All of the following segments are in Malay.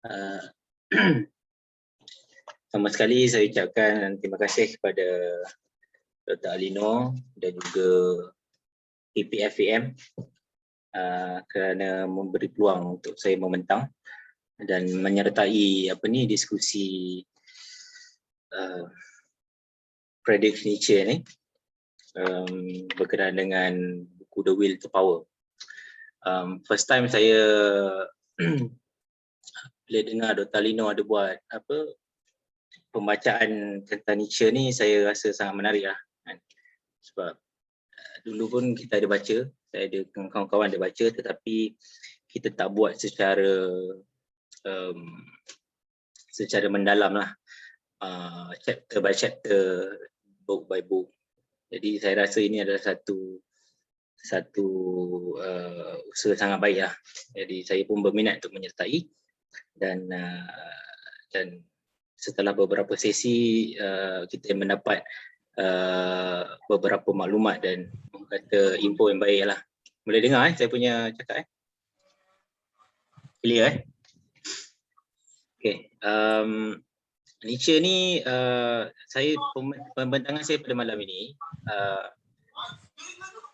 Uh, Sama sekali saya ucapkan terima kasih kepada Dr. Alino dan juga PPFAM kerana memberi peluang untuk saya membentang dan menyertai diskusi Friedrich Nietzsche ni berkenaan dengan buku The Will to Power. First time saya bila dengar Dr. Alino ada buat pembacaan tentang Nietzsche ni, saya rasa sangat menarik lah kan? Sebab dulu pun kita ada baca, saya ada kawan-kawan ada baca, tetapi kita tak buat secara mendalam lah, chapter by chapter, book by book. Jadi saya rasa ini adalah satu usaha sangat baik lah. Jadi saya pun berminat untuk menyertai dan setelah beberapa sesi kita mendapat beberapa maklumat dan kata info yang baik lah. Boleh dengar saya punya cakap clear Okay. Nietzsche ni saya pembentangan saya pada malam ini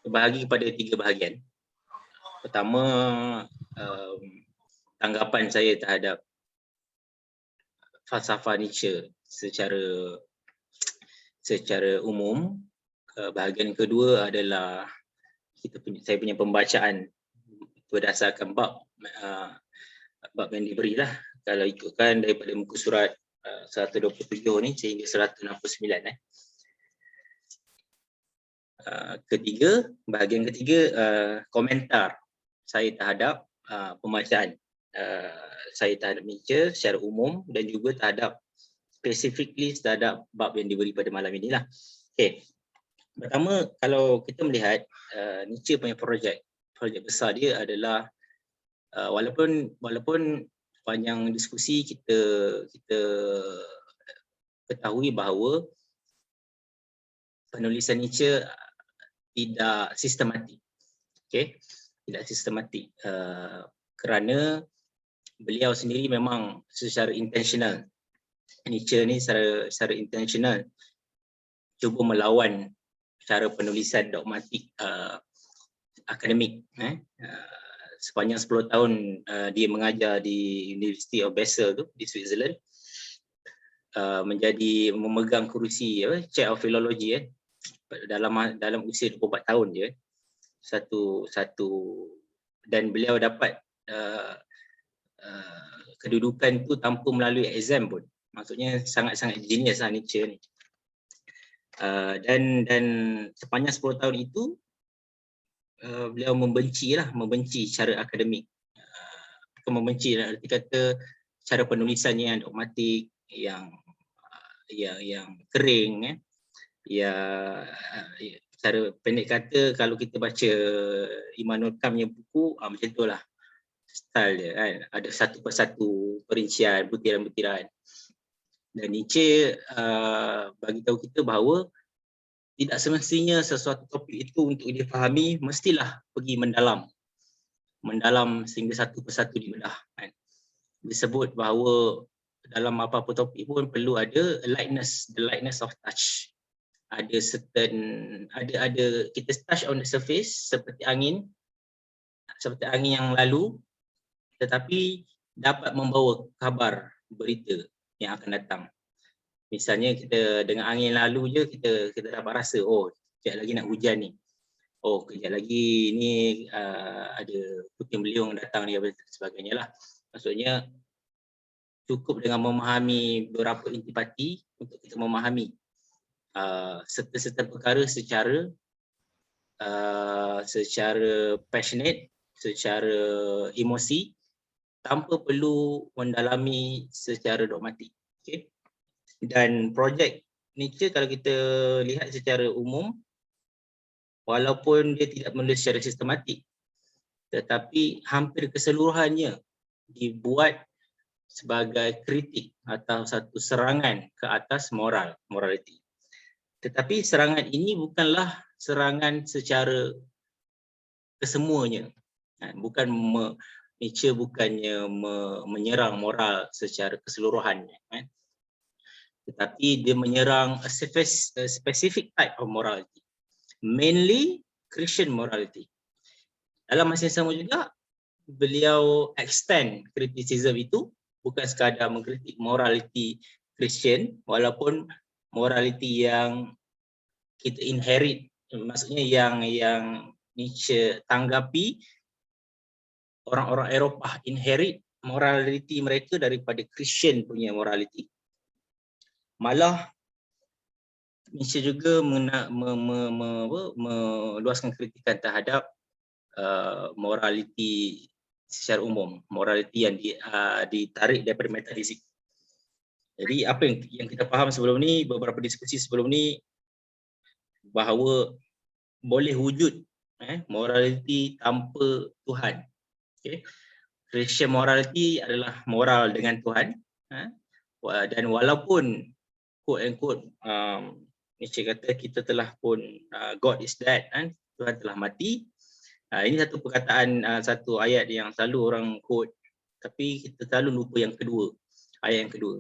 terbahagi kepada 3 bahagian. Pertama, tanggapan saya terhadap falsafah Nietzsche secara umum. Bahagian kedua adalah saya punya pembacaan berdasarkan bab yang diberilah. Kalau ikutkan daripada muka surat 127 ni sehingga 169. Bahagian ketiga, komentar saya terhadap pembacaan saya terhadap Nietzsche secara umum dan juga terhadap specifically terhadap bab yang diberi pada malam inilah. Okay. Pertama, kalau kita melihat Nietzsche punya projek besar dia adalah walaupun panjang diskusi kita ketahui bahawa penulisan Nietzsche tidak sistematik. Okay? Tidak sistematik kerana beliau sendiri memang secara intentional, Nietzsche ni secara intentional cuba melawan cara penulisan dogmatik akademik. Sepanjang 10 tahun dia mengajar di University of Basel tu di Switzerland, memegang kerusi Chair of Philology dalam usia 24 tahun je. Dan beliau dapat kedudukan tu tanpa melalui exam pun. Maksudnya sangat-sangat genius lah Nietzsche ni. Dan sepanjang 10 tahun itu beliau membenci cara akademik. Bukan membenci dalam arti kata cara penulisannya yang dogmatik, yang kering, cara pendek kata kalau kita baca Immanuel Kant punya buku macam itulah style dia kan, ada satu persatu perincian, butiran-butiran. Dan Nietzsche bagi tahu kita bahawa tidak semestinya sesuatu topik itu untuk difahami mestilah pergi mendalam sehingga satu persatu dibedah kan. Disebut bahawa dalam apa-apa topik pun perlu ada the lightness of touch. Ada kita touch on the surface seperti angin yang lalu, tetapi dapat membawa kabar berita yang akan datang. Misalnya kita dengan angin lalu je kita dapat rasa, oh kejap lagi nak hujan ni. Oh kejap lagi ni ada puting beliung datang ni dan sebagainya lah. Maksudnya cukup dengan memahami beberapa intipati untuk kita memahami serta-serta perkara secara passionate, secara emosi, tanpa perlu mendalami secara dogmatik. Okay? Dan projek Nietzsche kalau kita lihat secara umum, walaupun dia tidak menulis secara sistematik, tetapi hampir keseluruhannya dibuat sebagai kritik atau satu serangan ke atas morality. Tetapi serangan ini bukanlah serangan secara kesemuanya. Bukan Nietzsche bukannya menyerang moral secara keseluruhan, kan? Tetapi dia menyerang a specific type of morality, mainly Christian morality. Dalam masa yang sama juga, beliau extend criticism itu bukan sekadar mengkritik morality Christian, walaupun morality yang kita inherit, maksudnya yang Nietzsche tanggapi, orang-orang Eropah inherit morality mereka daripada Christian punya morality. Malah Nietzsche juga meluaskan kritikan terhadap morality secara umum, morality yang ditarik daripada metafizik. Jadi apa yang kita faham sebelum ni, beberapa diskusi sebelum ni, bahawa boleh wujud morality tanpa Tuhan. Okay. Christian morality adalah moral dengan Tuhan, dan walaupun quote and quote Nietzsche kata kita telah pun God is dead, Tuhan telah mati. Ini satu perkataan, satu ayat yang selalu orang quote, tapi kita selalu lupa yang kedua, ayat yang kedua.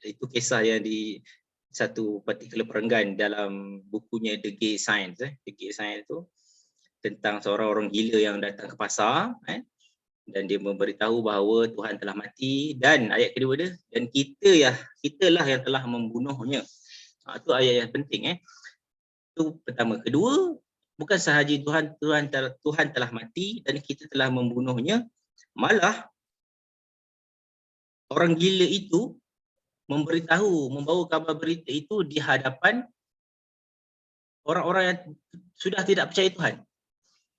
Itu kisah yang di satu particular perenggan dalam bukunya The Gay Science. The Gay Science itu tentang seorang orang gila yang datang ke pasar, dan dia memberitahu bahawa Tuhan telah mati, dan ayat kedua dia, dan kitalah yang telah membunuhnya. Itu ayat yang penting. Itu pertama. Kedua, bukan sahaja Tuhan telah mati dan kita telah membunuhnya, malah orang gila itu membawa kabar berita itu di hadapan orang-orang yang sudah tidak percaya Tuhan,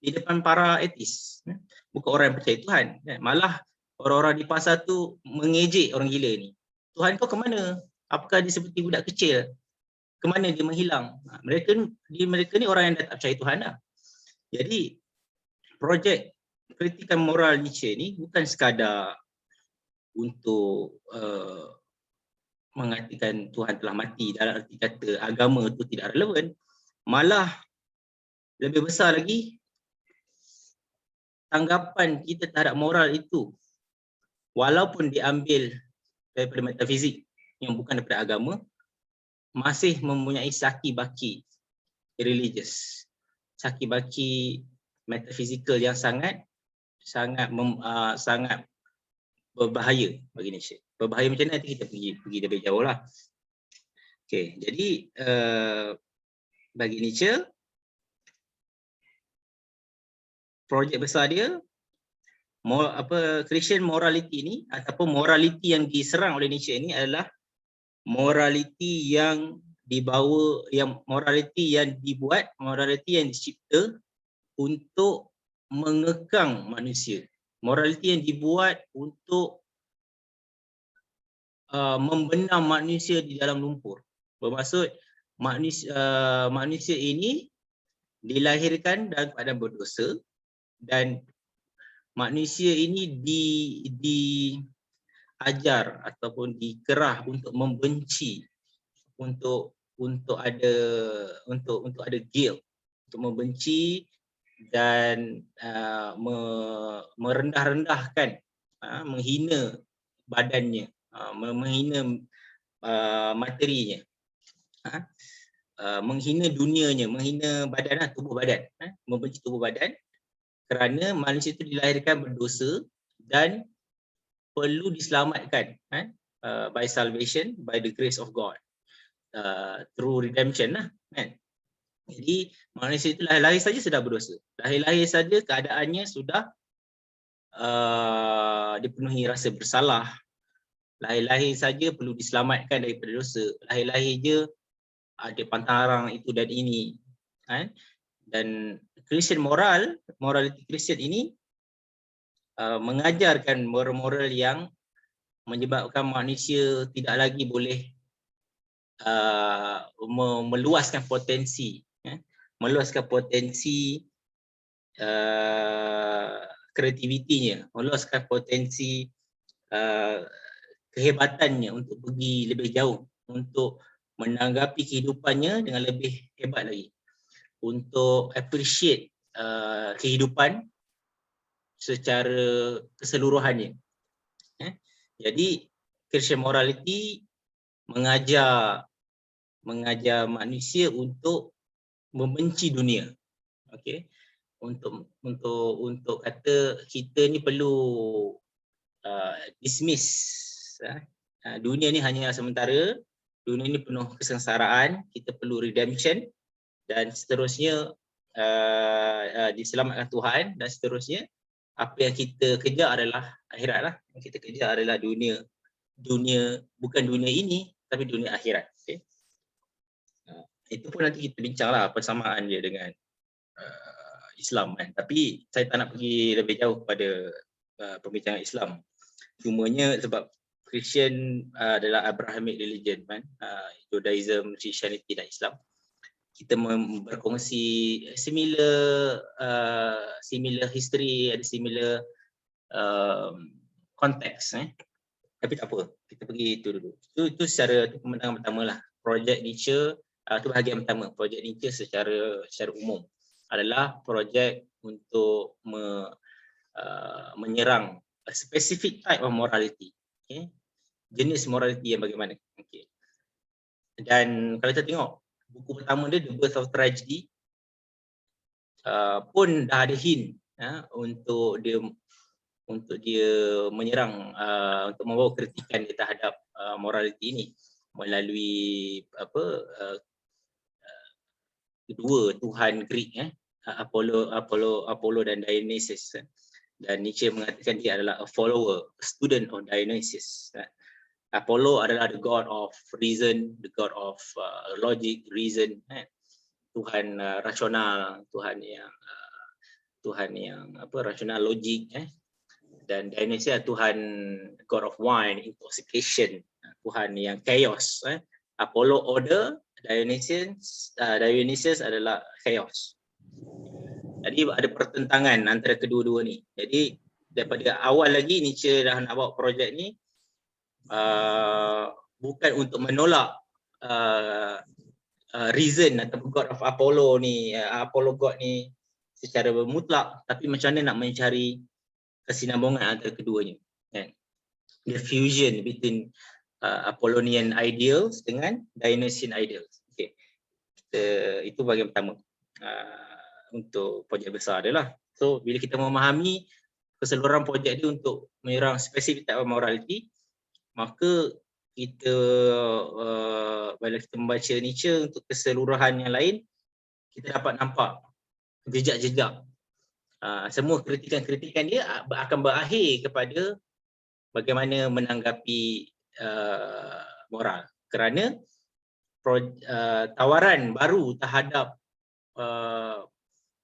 di depan para etis. Bukan orang yang percaya Tuhan, malah orang-orang di pasar tu mengejek orang gila ni. Tuhan kau ke mana? Apakah dia seperti budak kecil? Ke mana dia menghilang? Mereka ni orang yang tak percaya Tuhan lah. Jadi projek kritikan moral Nietzsche ni bukan sekadar untuk mengatakan Tuhan telah mati, dalam arti kata agama tu tidak relevan. Malah lebih besar lagi, tanggapan kita terhadap moral itu, walaupun diambil daripada metafizik yang bukan daripada agama, masih mempunyai saki baki religious, saki baki metafizikal yang sangat berbahaya bagi Nietzsche. Berbahaya macam mana nanti kita pergi lebih jauh lah. Okay, jadi bagi Nietzsche, projek besar dia, Christian morality ni, ataupun morality yang diserang oleh Nietzsche ini adalah morality yang dibuat, morality yang dicipta untuk mengekang manusia. Morality yang dibuat untuk membenam manusia di dalam lumpur. Bermaksud manusia ini dilahirkan dalam keadaan berdosa, dan manusia ini diajar ataupun dikerah untuk membenci, untuk ada guilt, untuk membenci dan merendah-rendahkan, menghina badannya, menghina materinya, menghina dunianya, menghina badan, tubuh badan, membenci tubuh badan, kerana manusia itu dilahirkan berdosa dan perlu diselamatkan by salvation, by the grace of God, through redemption lah, kan. Jadi manusia itu lahir saja sudah berdosa, lahir saja keadaannya sudah dipenuhi rasa bersalah, lahir saja perlu diselamatkan daripada dosa, lahir je ada pantang itu dan ini, kan. Dan Christian morality Christian ini mengajarkan moral-moral yang menyebabkan manusia tidak lagi boleh meluaskan potensi, kreativitinya, meluaskan potensi kehebatannya untuk pergi lebih jauh, untuk menanggapi kehidupannya dengan lebih hebat lagi, untuk appreciate kehidupan secara keseluruhannya. Jadi Christian morality mengajar manusia untuk membenci dunia. Okey. Untuk kata kita ni perlu dismiss dunia ni hanya sementara, dunia ni penuh kesengsaraan, kita perlu redemption dan seterusnya diselamatkan Tuhan, dan seterusnya apa yang kita kejar adalah akhirat lah. Yang kita kejar adalah dunia bukan dunia ini tapi dunia akhirat. Okay? Itu pun nanti kita bincanglah persamaan dia dengan Islam kan. Tapi saya tak nak pergi lebih jauh pada pembincangan Islam. Cumanya sebab Christian adalah Abrahamic religion kan, Judaism, Christianity dan Islam. Kita berkongsi similar history, ada similar konteks. Tapi tak apa, kita pergi itu dulu. Itu secara pemandangan pertama lah. Projek Nietzsche, itu bahagian pertama. Projek Nietzsche secara umum adalah projek untuk menyerang a specific type of morality. Okay? Jenis morality yang bagaimana. Okay. Dan kalau kita tengok buku pertama dia, The Birth of Tragedy, pun dah ada hint untuk dia menyerang, untuk membawa kritikan dia terhadap morality ini melalui dua Tuhan Greek, Apollo dan Dionysus. Dan Nietzsche mengatakan dia adalah a follower, a student of Dionysus. Apollo adalah the god of reason, the god of logic, reason, Tuhan rasional, Tuhan yang rasional, logik, dan Dionysus adalah Tuhan god of wine, intoxication, Tuhan yang chaos. Apollo order, Dionysus adalah chaos. Jadi ada pertentangan antara kedua-dua ni. Jadi daripada awal lagi Nietzsche dah nak bawa projek ni bukan untuk menolak reason atau god of Apollo ni, Apollo god ni secara mutlak, tapi macam mana nak mencari kesinambungan antara keduanya. The fusion between Apollonian ideals dengan Dionysian ideals. Okay. Itu bahagian pertama untuk projek besar dia lah. So bila kita memahami keseluruhan projek dia untuk menyerang spesifik type of morality, maka kita bila kita membaca Nietzsche untuk keseluruhan yang lain, kita dapat nampak jejak-jejak. Semua kritikan-kritikan dia akan berakhir kepada bagaimana menanggapi moral, kerana tawaran baru terhadap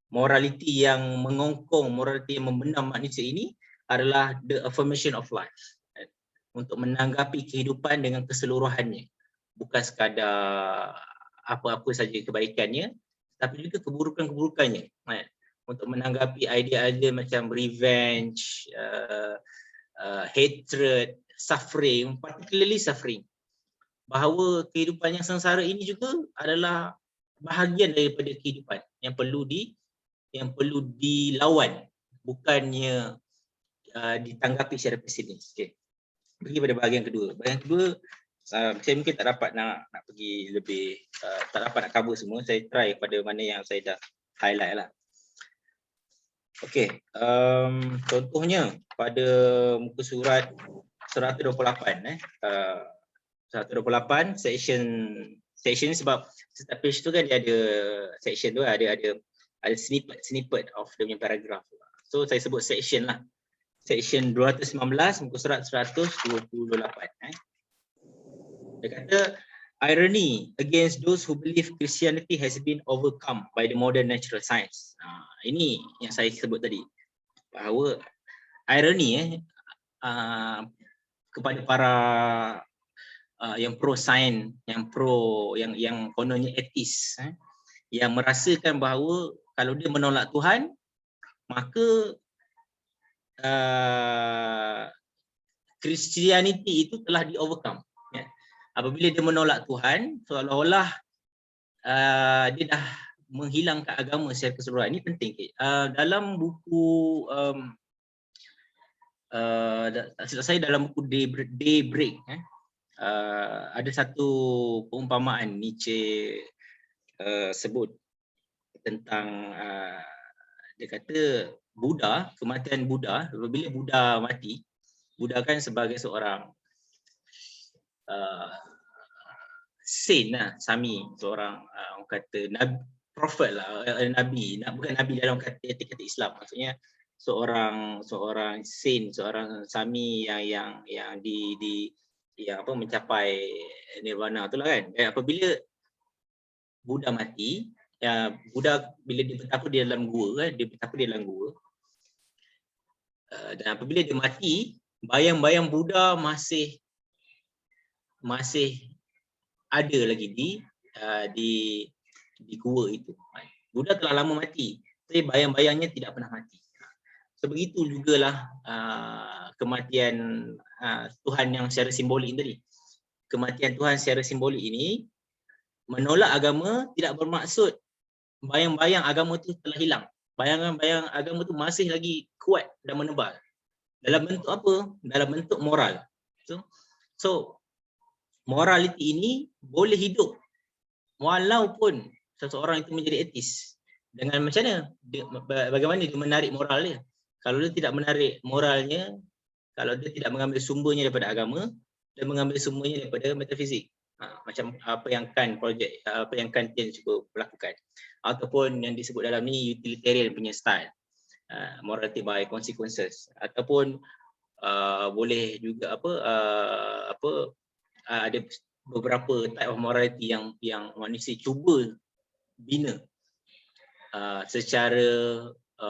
morality yang mengongkong, morality yang membenam manusia ini adalah the affirmation of life, untuk menanggapi kehidupan dengan keseluruhannya, bukan sekadar apa-apa saja kebaikannya, tapi juga keburukan-keburukannya, untuk menanggapi idea-idea macam revenge, hatred, suffering, particularly suffering, bahawa kehidupan yang sengsara ini juga adalah bahagian daripada kehidupan yang perlu dilawan, bukannya ditanggapi secara pesimis. Okay. Pergi pada bahagian kedua. Bahagian kedua, saya mungkin tak dapat nak pergi lebih, tak dapat nak cover semua. Saya try pada mana yang saya dah highlight lah. Okey, contohnya pada muka surat 128, 128 section ni, sebab setiap page tu kan dia ada section tu, ada snippet of dia punya paragraph. So saya sebut section lah. Section 219 muka surat 128. Dia kata, irony against those who believe Christianity has been overcome by the modern natural science. Ini yang saya sebut tadi, bahawa irony kepada para yang pro sains, yang kononnya etis, yang merasakan bahawa kalau dia menolak Tuhan, maka Christianity itu telah di overcome. Apabila dia menolak Tuhan, seolah-olah dia dah menghilangkan agama secara keseluruhan. Ini penting. Dalam buku tak silap saya dalam buku Daybreak, ada satu perumpamaan Nietzsche sebut tentang dia kata Buddha, kematian Buddha, apabila Buddha mati, Buddha kan sebagai seorang saint lah, Sami, seorang orang kata nabi, prophet lah, nabi, bukan nabi dalam kata Islam, maksudnya seorang saint, seorang Sami yang yang apa mencapai nirvana tu lah kan. Dan apabila Buddha mati, Buddha bila dia bertapa di dalam gua kan, dia bertapa di dalam gua. Dan apabila dia mati, bayang-bayang Buddha masih ada lagi di gua itu. Buddha telah lama mati, tapi bayang-bayangnya tidak pernah mati. Sebegitu jugalah kematian Tuhan yang secara simbolik tadi. Kematian Tuhan secara simbolik ini menolak agama tidak bermaksud bayang-bayang agama itu telah hilang. Bayangan-bayang agama itu masih lagi kuat dan menebal. Dalam bentuk apa? Dalam bentuk moral. So morality ini boleh hidup walaupun seseorang itu menjadi etis. Dengan macam mana? Bagaimana dia menarik moral dia? Kalau dia tidak menarik moralnya, kalau dia tidak mengambil sumbernya daripada agama, dan mengambil sumbernya daripada metafizik. Macam apa yang Kantian cuba lakukan. Ataupun yang disebut dalam ni utilitarian punya style. Morality by consequences. Ataupun boleh juga ada beberapa type of morality yang manusia cuba bina secara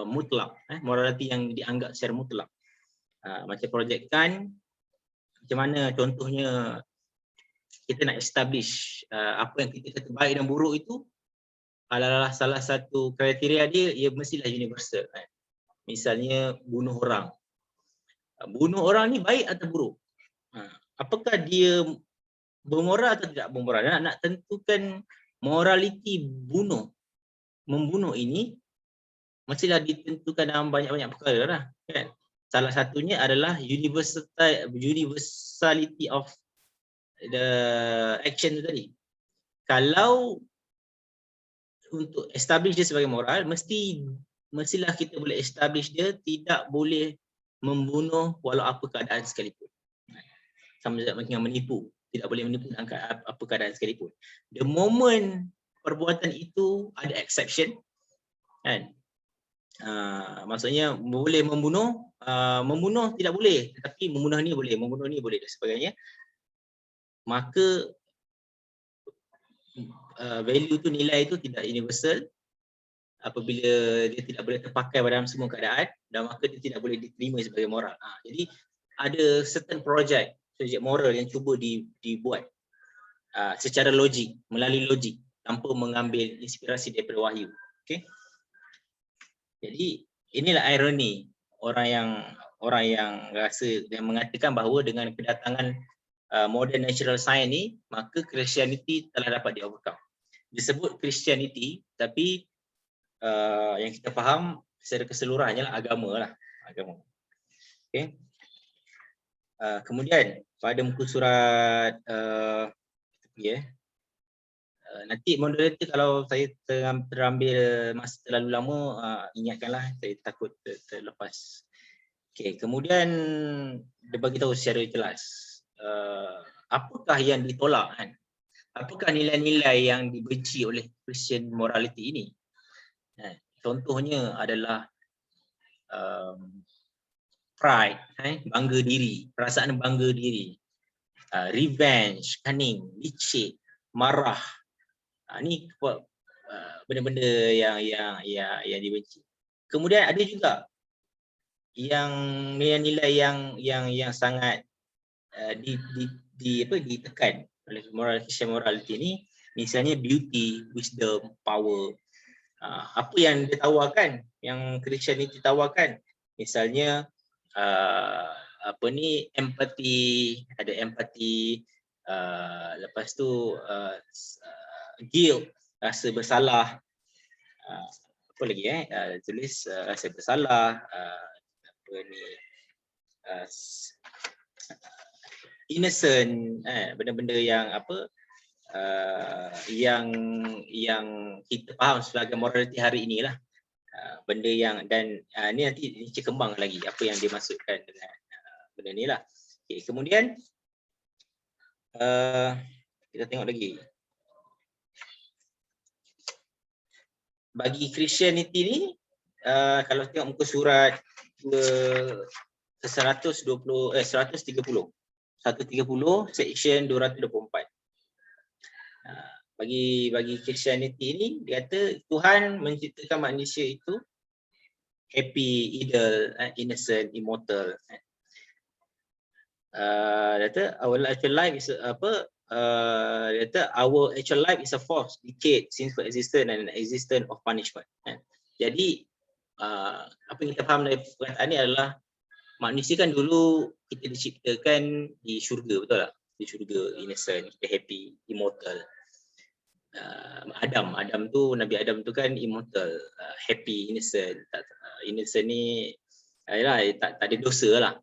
mutlak, morality yang dianggap secara mutlak. Macam projek Kant, macam mana contohnya kita nak establish apa yang kita kata baik dan buruk itu adalah salah satu kriteria dia, ia mestilah universal. Misalnya bunuh orang. Bunuh orang ni baik atau buruk? Apakah dia bermoral atau tidak bermoral? Nak tentukan morality membunuh ini mestilah ditentukan dalam banyak-banyak perkara lah, kan? Salah satunya adalah universality of the action tu tadi. Kalau untuk establish dia sebagai moral, mestilah kita boleh establish dia tidak boleh membunuh walau apa keadaan sekalipun. Sama dengan menipu, tidak boleh menipu dalam apa keadaan sekalipun. The moment perbuatan itu ada exception, kan? Maksudnya boleh membunuh tidak boleh, tetapi membunuh ni boleh dan sebagainya. Maka value tu, nilai itu tidak universal apabila dia tidak boleh terpakai dalam semua keadaan, dan maka dia tidak boleh diterima sebagai moral. Jadi ada certain project moral yang cuba dibuat secara logik, melalui logik, tanpa mengambil inspirasi daripada wahyu. Okay? Jadi inilah ironi orang yang rasa dan mengatakan bahawa dengan kedatangan modern natural science ni, maka Christianity telah dapat di-overcome. Disebut Christianity, tapi yang kita faham secara keseluruhan adalah agama lah. Agama. Okay. Kemudian pada muka surat nanti moderator kalau saya terambil masa terlalu lama, ingatkanlah, saya takut terlepas. Okay, kemudian dia bagi tahu secara jelas apakah yang ditolak, kan? Apakah nilai-nilai yang dibenci oleh Christian morality ini? Contohnya adalah pride, bangga diri, perasaan bangga diri, revenge, cunning, licik, marah. Ni benda-benda yang dibenci. Kemudian ada juga yang nilai-nilai yang sangat ditekan oleh Christian morality ni, misalnya beauty, wisdom, power. Apa yang ditawarkan, yang Christianity tawarkan, misalnya empathy, ada empathy, lepas tu guilt, rasa bersalah, apa lagi tulis rasa bersalah, innocent, benda-benda yang apa, yang kita faham sebagai morality hari inilah, benda yang, dan ni nanti Nietzsche kembang lagi apa yang dimaksudkan dengan benda ni lah. Okay, kemudian kita tengok lagi. Bagi Christianity ni, kalau tengok muka surat 130 section 224. Bagi Christianity ni, dia kata Tuhan menciptakan manusia itu happy, ideal, innocent, immortal. Dia kata our actual life is dia kata our actual life is a false decade since for existence and existence of punishment. Jadi apa yang kita faham dari perkataan ni adalah manusia kan dulu kita diciptakan di syurga, betul tak? Di syurga, innocent, happy, immortal. Adam tu, Nabi Adam tu kan immortal, happy, innocent. Innocent ni tak ada dosa lah.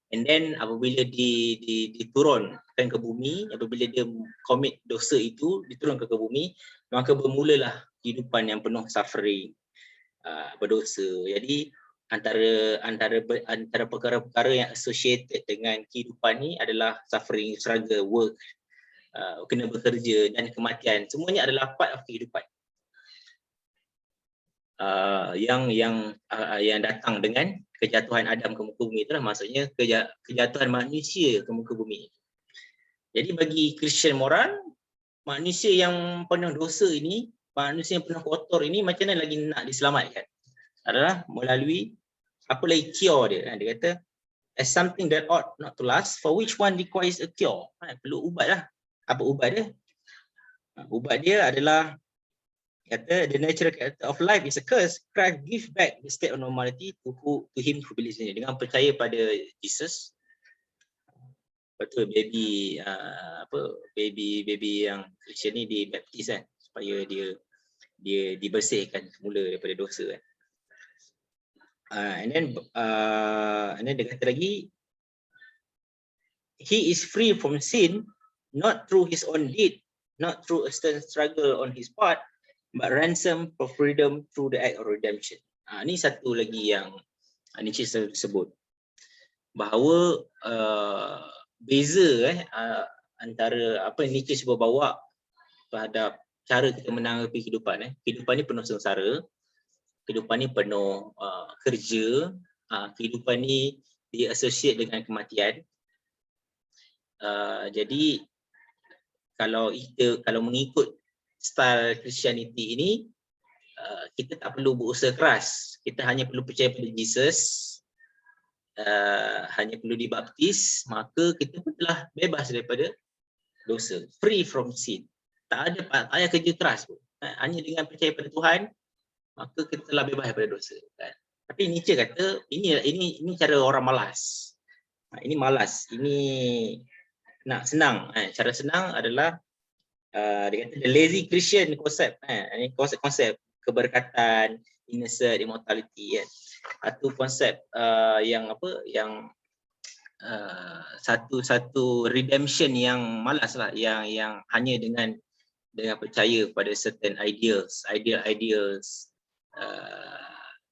And then apabila diturunkan ke bumi, apabila dia commit dosa itu, diturunkan ke bumi, maka bermulalah kehidupan yang penuh suffering, berdosa. Jadi antara perkara-perkara yang associated dengan kehidupan ni adalah suffering, struggle, work, kena bekerja dan kematian. Semuanya adalah part of kehidupan. Yang datang dengan kejatuhan Adam ke muka bumi, itulah maksudnya kejatuhan manusia ke muka bumi. Jadi bagi Christian moral, manusia yang penuh dosa ini, manusia yang penuh kotor ini, macam mana lagi nak diselamatkan? Adalah melalui apa lagi cure dia. Dia kata as something that ought not to last, for which one requires a cure. Perlu ubat lah. Apa ubat dia? Ubat dia adalah, kata the natural character of life is a curse. Christ give back the state of normality to him who believes in it. Dengan percaya pada Jesus, betul baby baby yang Christian ni dibaptis kan, supaya dia dibersihkan semula daripada dosa kan. And then dia kata lagi, he is free from sin not through his own deed, not through a stern struggle on his part, but ransom for freedom through the act of redemption. Ni satu lagi yang Nietzsche sebut, bahawa beza antara apa yang Nietzsche cuba bawa terhadap cara kita menanggapi kehidupan. Kehidupan ni penuh sengsara, kehidupan ni penuh kerja, kehidupan ni di-associate dengan kematian. Jadi kalau mengikut style Christianity ini, kita tak perlu berusaha keras, kita hanya perlu percaya pada Jesus, hanya perlu dibaptis, maka kita pun telah bebas daripada dosa, free from sin. Tak ada kerja keras pun, hanya dengan percaya pada Tuhan, maka kita telah bebas daripada dosa kan? Tapi Nietzsche kata ini cara orang malas. Ini malas, ini nak senang. Cara senang adalah dia kata the lazy Christian concept. Ini konsep keberkatan, innocent, immortality kan. Satu konsep yang satu redemption yang malas lah, yang hanya dengan percaya pada certain ideals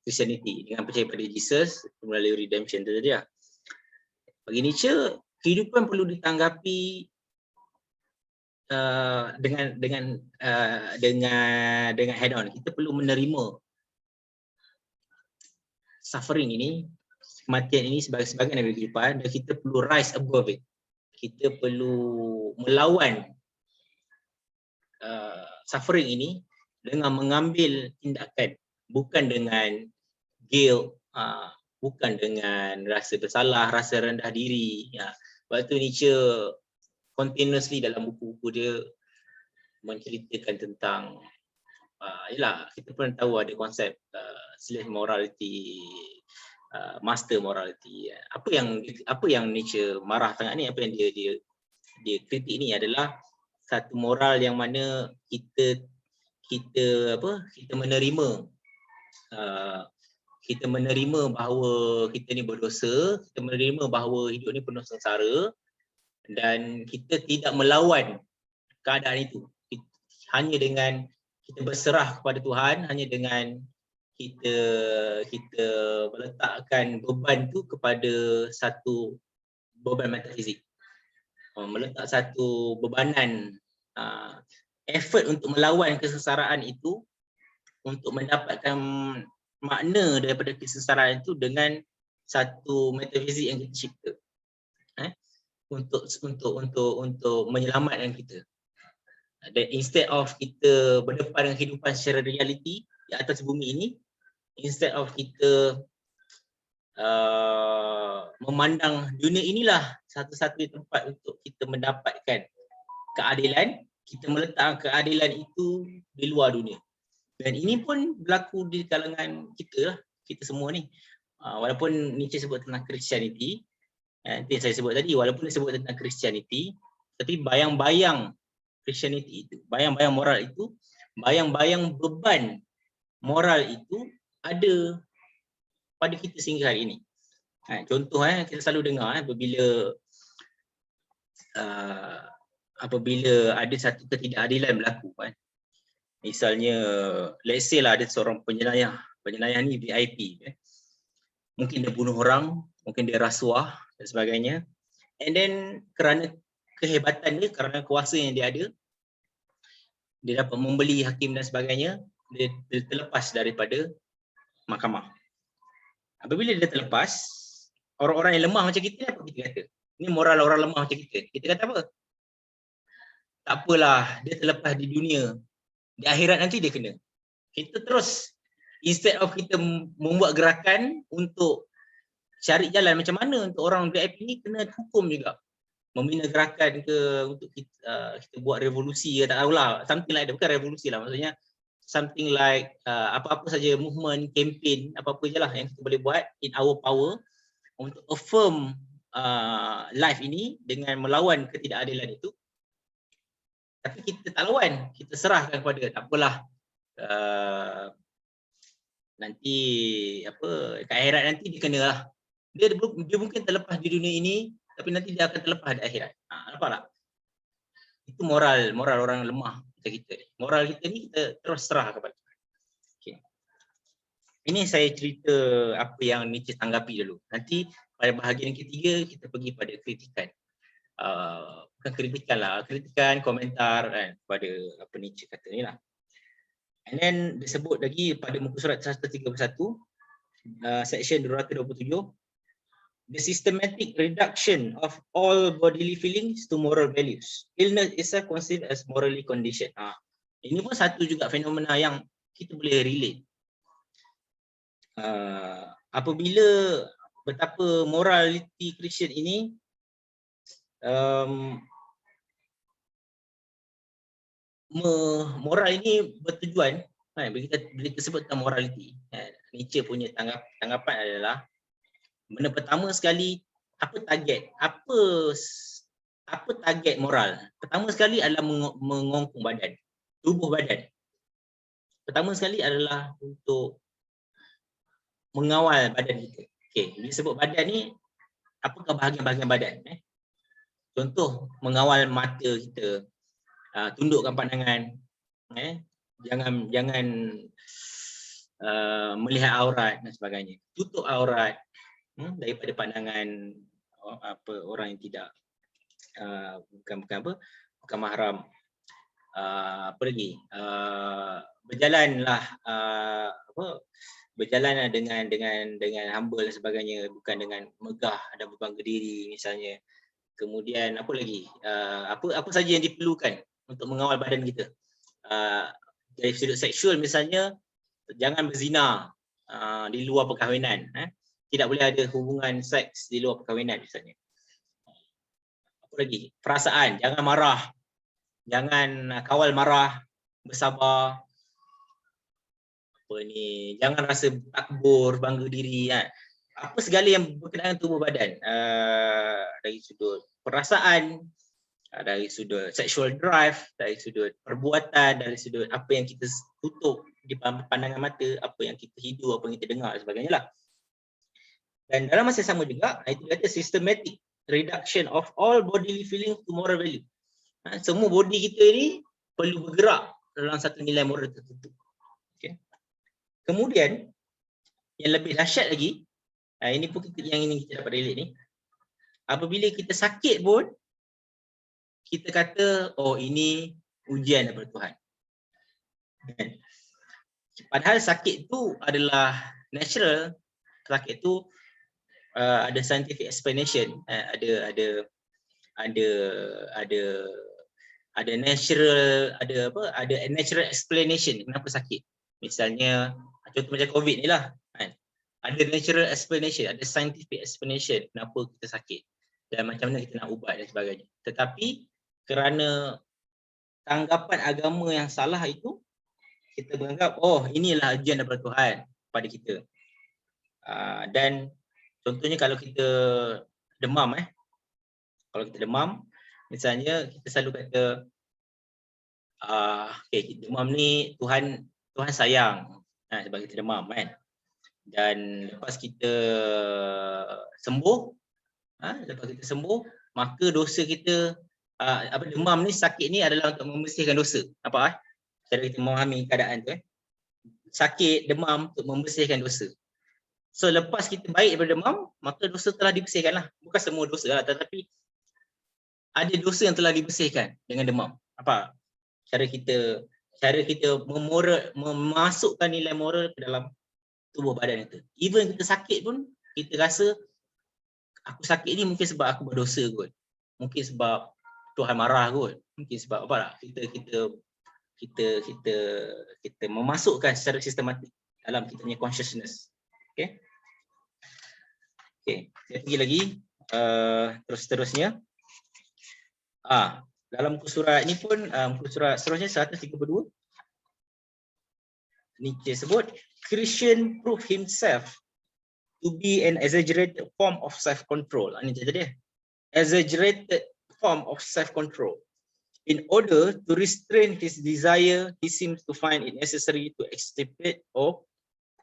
Christianity, dengan percaya pada Jesus melalui redemption tu tadi lah. Bagi Nietzsche, kehidupan perlu ditanggapi dengan head on. Kita perlu menerima suffering ini, kematian ini sebagai sebagian dari kehidupan, dan kita perlu rise above it. Kita perlu melawan suffering ini dengan mengambil tindakan, bukan dengan guilt, bukan dengan rasa bersalah, rasa rendah diri. Sebab tu Nietzsche continuously dalam buku-buku dia menceritakan tentang kita pernah tahu ada konsep slave morality, master morality. Apa yang Nietzsche marah sangat ni, apa yang dia kritik ni adalah satu moral yang mana kita menerima kita menerima bahawa kita ni berdosa, kita menerima bahawa hidup ni penuh sengsara, dan kita tidak melawan keadaan itu. Hanya dengan kita berserah kepada Tuhan, hanya dengan kita meletakkan beban tu kepada satu beban metafizik. Meletak satu bebanan effort untuk melawan kesengsaraan itu, untuk mendapatkan makna daripada kesengsaraan itu dengan satu metafizik yang tercipta, untuk menyelamatkan kita. Dan instead of kita berdepan dengan kehidupan secara realiti di atas bumi ini, instead of kita memandang dunia inilah satu-satunya tempat untuk kita mendapatkan keadilan, kita meletakkan keadilan itu di luar dunia. Dan ini pun berlaku di kalangan kita lah, kita semua ni. Walaupun Nietzsche sebut tentang Christianity, yang saya sebut tadi, walaupun dia sebut tentang Christianity, tapi bayang-bayang Christianity itu, bayang-bayang moral itu, bayang-bayang beban moral itu ada pada kita sehingga hari ini. Contoh kita selalu dengar apabila ada satu ketidakadilan berlaku, misalnya let's say lah ada seorang penjenayah ni VIP, mungkin dia bunuh orang, mungkin dia rasuah dan sebagainya, and then kerana kehebatan dia, kerana kuasa yang dia ada, dia dapat membeli hakim dan sebagainya, dia terlepas daripada mahkamah. Apabila dia terlepas, orang-orang yang lemah macam kita, apa kita kata? Ini moral orang lemah macam kita. Kita kata apa? Tak apalah, dia terlepas di dunia, di akhirat nanti dia kena. Kita terus, instead of kita membuat gerakan untuk cari jalan macam mana untuk orang VIP ni kena hukum juga, membina gerakan ke untuk kita buat revolusi ke, tak tahulah, something like that. Bukan revolusi lah, maksudnya something like apa-apa saja movement, campaign, apa-apa je lah yang kita boleh buat in our power untuk affirm life ini dengan melawan ketidakadilan itu. Tapi kita tak lawan, kita serahkan kepada tak apalah, nanti apa kat akhirat nanti dia kena lah. Dia mungkin terlepas di dunia ini, tapi nanti dia akan terlepas di akhirat. Nampak tak? Itu moral orang lemah macam kita. Moral kita ni kita terus serah kepada Tuhan. Okay. Ini saya cerita apa yang Nietzsche tanggapi dulu. Nanti pada bahagian ketiga kita pergi pada kritikan. Bukan kritikan lah, kritikan, komentar kan, pada apa Nietzsche kata ni lah. And then disebut lagi pada muka surat 131, section 227, the systematic reduction of all bodily feelings to moral values. Illness is considered as morally conditioned. Ini pun satu juga fenomena yang kita boleh relate. Apabila betapa morality Christian ini moral ini bertujuan, bila kita sebut tentang morality, Nietzsche punya tanggapan adalah, benda pertama sekali, apa target moral? Pertama sekali adalah mengongkong badan, tubuh badan. Pertama sekali adalah untuk mengawal badan kita. Okey, bila sebut badan ni, apakah bahagian-bahagian badan? Contoh, mengawal mata kita, tundukkan pandangan, jangan melihat aurat dan sebagainya. Tutup aurat daripada pandangan orang yang tidak bukan mahram. Apa lagi? Berjalanlah berjalan dengan humble dan sebagainya, bukan dengan megah dan berbangga diri misalnya. Kemudian apa lagi? Apa saja yang diperlukan untuk mengawal badan kita? Dari sudut seksual misalnya, jangan berzina di luar perkahwinan. Tidak boleh ada hubungan seks di luar perkahwinan misalnya. Apa lagi? Perasaan, jangan marah. Jangan kawal marah, bersabar. Jangan rasa takbur, bangga diri. Apa segala yang berkenaan tubuh badan, dari sudut perasaan, Dari sudut sexual drive, dari sudut perbuatan, dari sudut apa yang kita tutup di pandangan mata, apa yang kita hidu, apa yang kita dengar dan sebagainya lah. Dan dalam masa sama juga, itu kata systematic reduction of all bodily feelings to moral value. Semua body kita ni perlu bergerak dalam satu nilai moral tertentu. Okay. Kemudian yang lebih dahsyat lagi, ini pun yang ini kita dapat relate ni, apabila kita sakit pun kita kata, oh ini ujian daripada Tuhan. Padahal sakit tu adalah natural, sakit tu ada scientific explanation, ada natural, ada natural explanation kenapa sakit. Misalnya contoh macam COVID ni lah, kan? Ada natural explanation, ada scientific explanation kenapa kita sakit dan macam mana kita nak ubat dan sebagainya. Tetapi kerana tanggapan agama yang salah itu, kita menganggap oh inilah ujian daripada Tuhan pada kita. Dan contohnya kalau kita demam, kalau kita demam, misalnya kita selalu kata okay, demam ni Tuhan sayang sebab kita demam, kan. Dan lepas kita sembuh, maka dosa kita, demam ni, sakit ni adalah untuk membersihkan dosa. Nampak cara kita memahami keadaan tu, sakit, demam untuk membersihkan dosa. So lepas kita baik daripada demam, maka dosa telah dibersihkan lah. Bukan semua dosa lah, tetapi ada dosa yang telah dibersihkan dengan demam. Apa? Cara kita memasukkan nilai moral ke dalam tubuh badan kita. Even kita sakit pun, kita rasa aku sakit ni mungkin sebab aku berdosa kot. Mungkin sebab Tuhan marah kot. Mungkin sebab apa lah? Kita memasukkan secara sistematik dalam kita punya consciousness. Okay. Okay. Saya pergi lagi terus-terusnya. Dalam muka surat ni pun, muka surat seterusnya 132. Nietzsche sebut, Christian prove himself to be an exaggerated form of self-control. Ini dia. Exaggerated form of self-control. In order to restrain his desire, he seems to find it necessary to extirpate or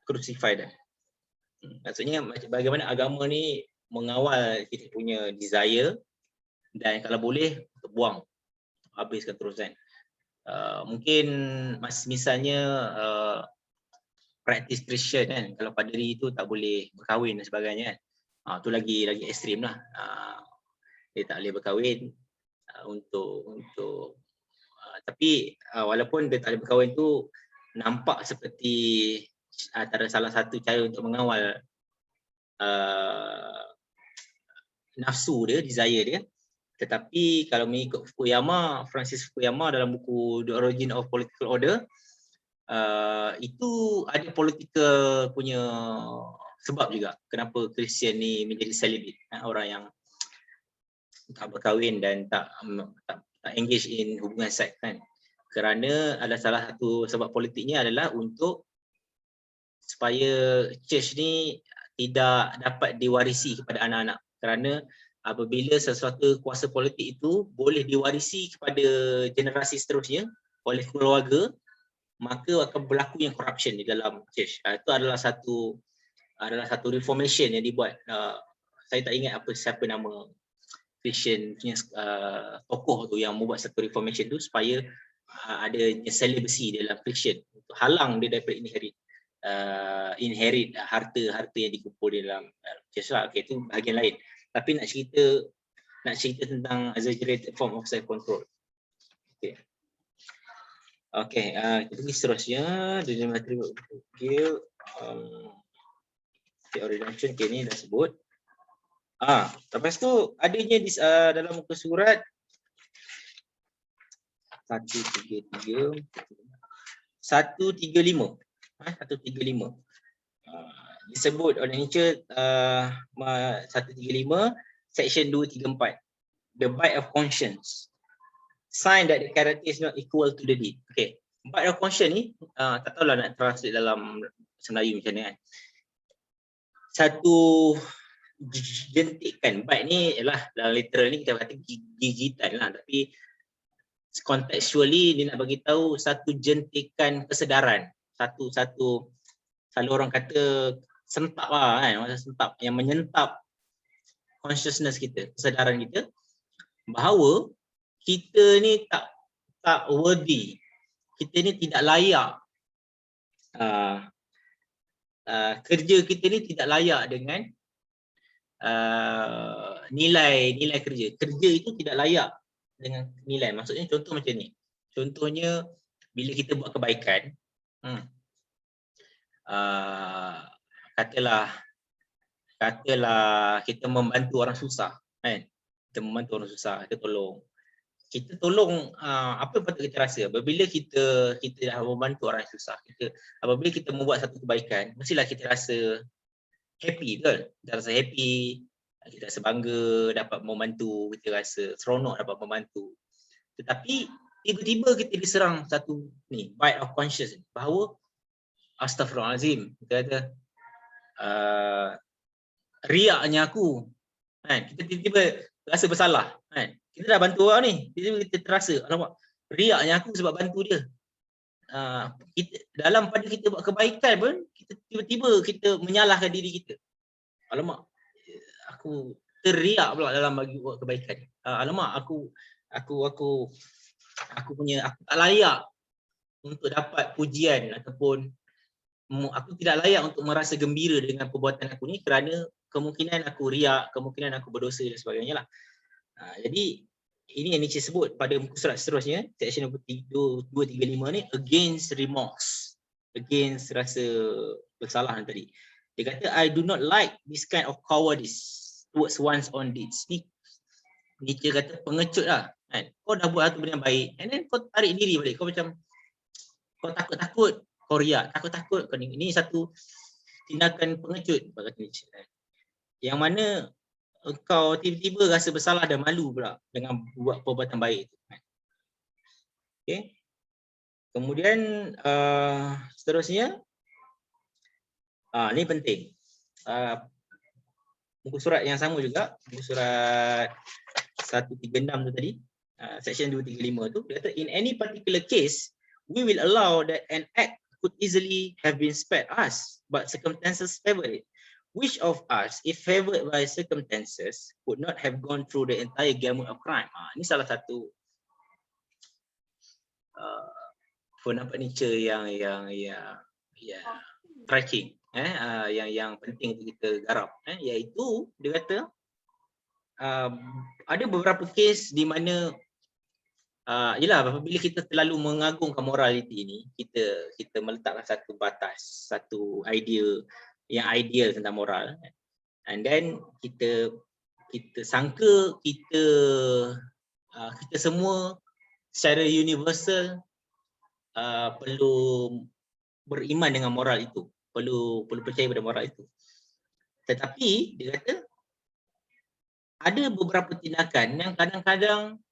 crucify them. Maksudnya bagaimana agama ni mengawal kita punya desire dan kalau boleh buang, habiskan terusan. Mungkin misalnya praktis Christian kan, kalau paderi itu tak boleh berkahwin dan sebagainya kan. Tu lagi ekstrim lah. Dia tak boleh berkahwin tapi walaupun dia tak boleh berkahwin tu nampak seperti antara salah satu cara untuk mengawal nafsu dia, desire dia. Tetapi kalau mengikut Francis Fukuyama dalam buku The Origin of Political Order, itu ada political punya sebab juga kenapa Kristian ni menjadi celibate, orang yang tak berkahwin dan tak engage in hubungan seks kan. Kerana ada salah satu sebab politiknya adalah untuk supaya church ni tidak dapat diwarisi kepada anak-anak. Kerana apabila sesuatu kuasa politik itu boleh diwarisi kepada generasi seterusnya oleh keluarga, maka akan berlaku yang corruption di dalam church. Itu adalah satu reformation yang dibuat. Saya tak ingat siapa nama Christian punya tokoh tu yang membuat satu reformation tu supaya ada celibacy dalam Christian untuk halang dia daripada inherit harta yang dikumpul di dalam church lah. Okay, itu bahagian lain. Tapi nak cerita tentang exaggerated form of self control. Okay. Okay, kita pergi seterusnya. Dunia materi guilt, redemption, okay, ni dah sebut. Lepas tu adanya dalam muka surat 135. 135. Disebut oleh Nietzsche 135 section 234. The bite of conscience. Sign that the character is not equal to the deed. Okay. Bite of conscience ni tak tahulah nak translate dalam Melayu macam ni kan. Satu jentikan. Bite ni ialah dalam literal ni kita kata gigitan lah, tapi contextually dia nak bagi tahu satu jentikan kesedaran, satu selalu orang kata sentap lah kan, masa sentap yang menyentap consciousness kita, kesedaran kita bahawa kita ni tak worthy, kita ni tidak layak, kerja kita ni tidak layak dengan nilai kerja itu tidak layak dengan nilai. Maksudnya contoh macam ni, contohnya bila kita buat kebaikan, katalah kita membantu orang susah kan, kita membantu orang susah, kita tolong apa yang patut kita rasa apabila kita dah membantu orang yang susah. Apabila kita membuat satu kebaikan, mestilah kita rasa happy, betul? Kita rasa happy, kita rasa bangga dapat membantu, kita rasa seronok dapat membantu. Tetapi tiba-tiba kita diserang satu ni, bite of conscience, bahawa astaghfirullahalazim, kita kata riaknya aku kan, kita tiba-tiba rasa bersalah kan, kita dah bantu orang ni, tiba-tiba kita terasa alamak, riaknya aku sebab bantu dia. Dalam pada kita buat kebaikan pun, kita tiba-tiba kita menyalahkan diri kita. Alamak, aku teriak pula dalam bagi buat kebaikan. Alamak, aku tak layak untuk dapat pujian, ataupun aku tidak layak untuk merasa gembira dengan perbuatan aku ni kerana kemungkinan aku riak, kemungkinan aku berdosa dan sebagainya lah. Jadi ini yang Nietzsche sebut pada muka surat seterusnya, section 235 ni, against remorse, against rasa bersalah tadi. Dia kata, I do not like this kind of cowardice towards one's own deeds. Ni Nietzsche kata pengecut lah kan? Kau dah buat satu benda yang baik, and then kau tarik diri balik, kau macam kau takut-takut, kau riak, takut-takut kau ni. Ini satu tindakan pengecut, kata Nietzsche, yang mana engkau tiba-tiba rasa bersalah dan malu pula dengan buat perbuatan baik. Okay. Kemudian seterusnya, ni penting. Muka surat yang sama juga, muka surat 136 tu tadi, section 235 tu, dia kata, in any particular case, we will allow that an act could easily have been spared us, but circumstances favor it. Which of us, if favored by circumstances, would not have gone through the entire gamut of crime? Ini salah satu pendapat Nietzsche yang striking, yang penting untuk kita garap, iaitu dia kata ada beberapa kes di mana apabila kita terlalu mengagungkan moraliti ini, kita meletakkan satu batas, satu idea yang ideal tentang moral, and then kita sangka kita semua secara universal perlu beriman dengan moral itu, perlu percaya pada moral itu. Tetapi dia kata ada beberapa tindakan yang kadang-kadang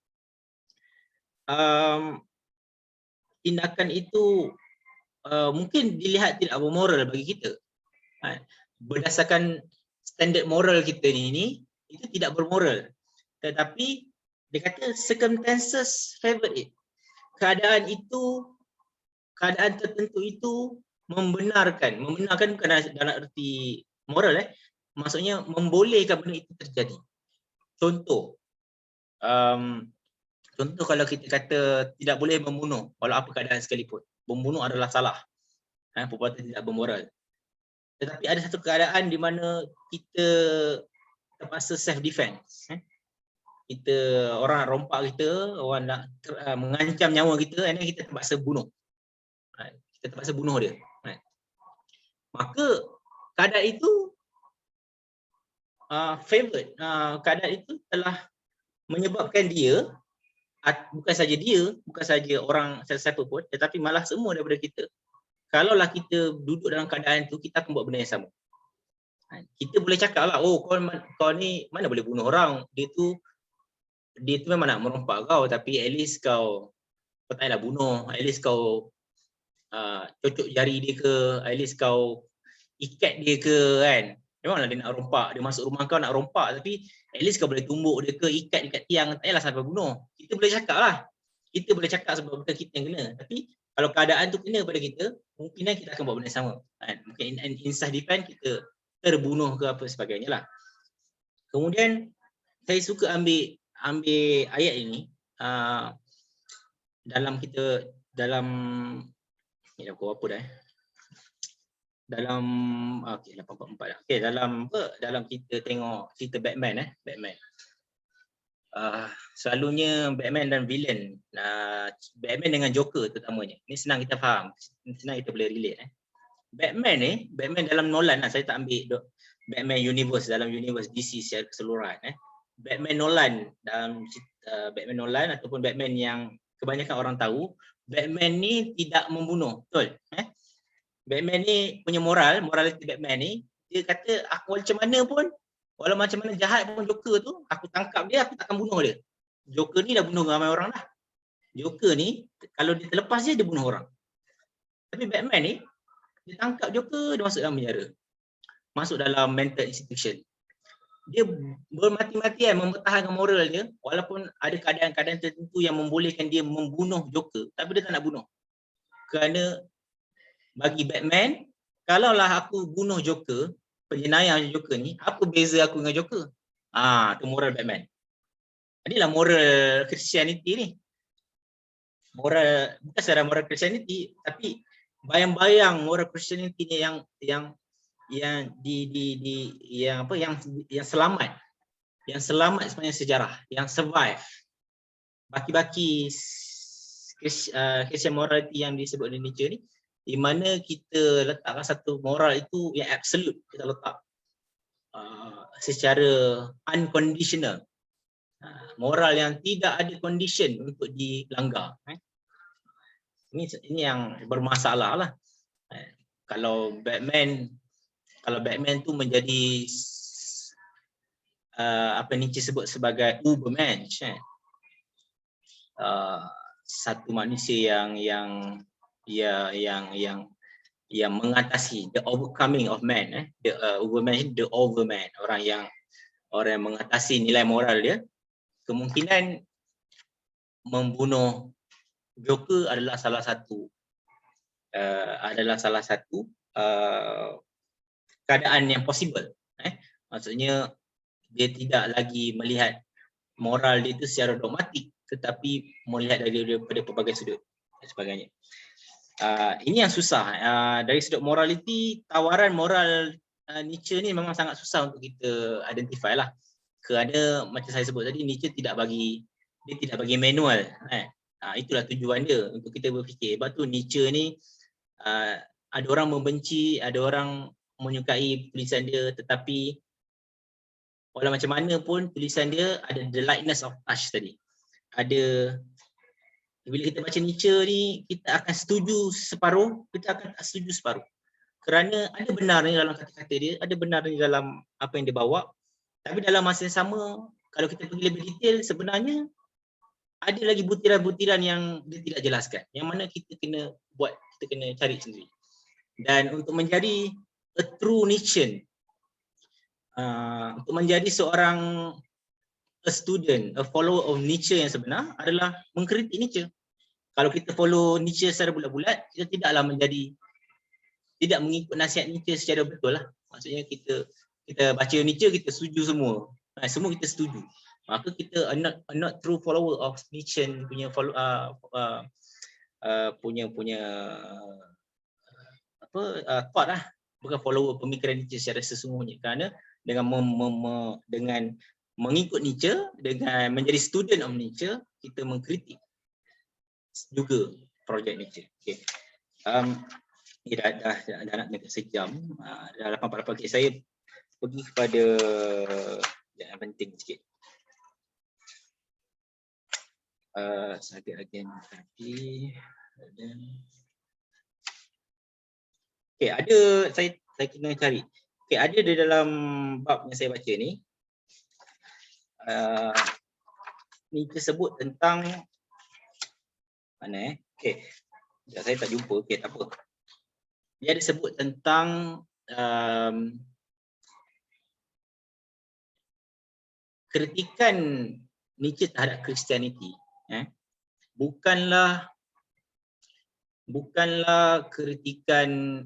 tindakan itu mungkin dilihat tidak bermoral bagi kita. Berdasarkan standard moral kita ni itu tidak bermoral, tetapi dia kata circumstances favor it. Keadaan tertentu itu membenarkan bukan dalam erti moral, maksudnya membolehkan benda itu terjadi. Contoh kalau kita kata tidak boleh membunuh walau apa keadaan sekalipun, membunuh adalah salah, perbuatan tidak bermoral. Tetapi ada satu keadaan di mana kita terpaksa self defense. Orang rompak kita, orang nak mengancam nyawa kita, dan kita terpaksa bunuh. Kita terpaksa bunuh dia. Maka keadaan itu favored. Keadaan itu telah menyebabkan dia, bukan saja orang sesiapa pun, tetapi malah semua daripada kita, kalaulah kita duduk dalam keadaan itu, kita akan buat benda yang sama. Kita boleh cakap lah, oh kau ni mana boleh bunuh orang, dia tu memang nak merompak kau, tapi at least kau tak payahlah bunuh, at least kau cocok jari dia ke, at least kau ikat dia ke kan, Memanglah dia nak rompak, dia masuk rumah kau nak rompak, tapi at least kau boleh tumbuk dia ke, ikat dekat tiang, tak payahlah sampai bunuh. Kita boleh cakap lah. Kita boleh cakap sebab bukan kita yang kena. Tapi kalau keadaan tu kena pada kita, kemungkinan kita akan buat benda sama. Mungkin in self defense kita terbunuh ke apa sebagainya lah. Kemudian saya suka ambil ayat ini dalam ni dah pukul apa dah dalam 844 okey, dalam kita tengok cerita Batman Batman. Selalunya Batman dan villain, Batman dengan Joker terutamanya. Ni senang kita faham, senang kita boleh relate. Batman dalam Nolan, saya tak ambil Batman universe dalam universe DC secara keseluruhan. Batman Nolan dalam Batman Nolan ataupun Batman yang kebanyakan orang tahu, Batman ni tidak membunuh, betul? Batman ni punya morality Batman ni, dia kata aku macam mana pun, walau macam mana jahat pun Joker tu, aku tangkap dia, aku takkan bunuh dia. Joker ni dah bunuh ramai orang dah. Joker ni kalau dia terlepas dia bunuh orang. Tapi Batman ni, dia tangkap Joker, dia masuk dalam penjara. Masuk dalam mental institution. Dia bermati-matian mempertahankan moral dia, walaupun ada keadaan-keadaan tertentu yang membolehkan dia membunuh Joker, tapi dia tak nak bunuh. Kerana bagi Batman, kalaulah aku bunuh Joker, penjenayah Joker ni, apa beza aku dengan Joker? Itu moral Batman. Inilah moral Christianity ni. Moral, bukan secara moral Christianity, tapi bayang-bayang moral Christianity ni yang selamat. Yang selamat sepanjang sejarah, yang survive. Baki-baki Christian morality yang disebut di Nietzsche ni, di mana kita letakkan satu moral itu yang absolute, kita letak secara unconditional, moral yang tidak ada condition untuk dilanggar. Ini yang bermasalah lah. Kalau Batman tu menjadi apa Nietzsche sebut sebagai Ubermensch, satu manusia yang mengatasi, the overcoming of man, the overman, orang yang mengatasi nilai moral dia, kemungkinan membunuh Joker adalah salah satu keadaan yang possible. Maksudnya dia tidak lagi melihat moral dia itu secara dogmatik, tetapi melihat daripada pelbagai sudut dan sebagainya. Ini yang susah. Dari sudut morality, tawaran moral Nietzsche ni memang sangat susah untuk kita identify lah. Kerana macam saya sebut tadi, Nietzsche tidak bagi manual. Itulah tujuan dia untuk kita berfikir. Sebab tu Nietzsche ni ada orang membenci, ada orang menyukai tulisan dia, tetapi walau macam mana pun tulisan dia ada the lightness of touch tadi. Bila kita baca Nietzsche ni, kita akan setuju separuh, kita akan tak setuju separuh. Kerana ada benarnya dalam kata-kata dia, ada benarnya dalam apa yang dia bawa. Tapi dalam masa yang sama, kalau kita pergi lebih detail, sebenarnya ada lagi butiran-butiran yang dia tidak jelaskan. Yang mana kita kena buat, kita kena cari sendiri. Dan untuk menjadi a true Nietzschean, untuk menjadi seorang a student, a follower of Nietzsche yang sebenar adalah mengkritik Nietzsche. Kalau kita follow Nietzsche secara bulat-bulat, kita tidak mengikut nasihat Nietzsche secara betul lah. Maksudnya kita baca Nietzsche, kita setuju semua. Semua kita setuju. Maka kita not true follower of Nietzsche punya thought lah. Bukan follower pemikiran Nietzsche secara sesungguhnya. Kerana dengan mengikut Nietzsche, dengan menjadi student of Nietzsche, kita mengkritik juga projek Nietzsche. Okay. Dah nak dekat sejam. Dah 8:48. Okay, saya pergi kepada yang penting sikit. Saya again tadi. Okay, ada saya kena cari. Okay, ada di dalam bab yang saya baca ni. Nietzsche sebut tentang mana Okay. Saya tak jumpa. Okay, tak apa. Dia ada sebut tentang kritikan Nietzsche terhadap Kristianiti bukanlah kritikan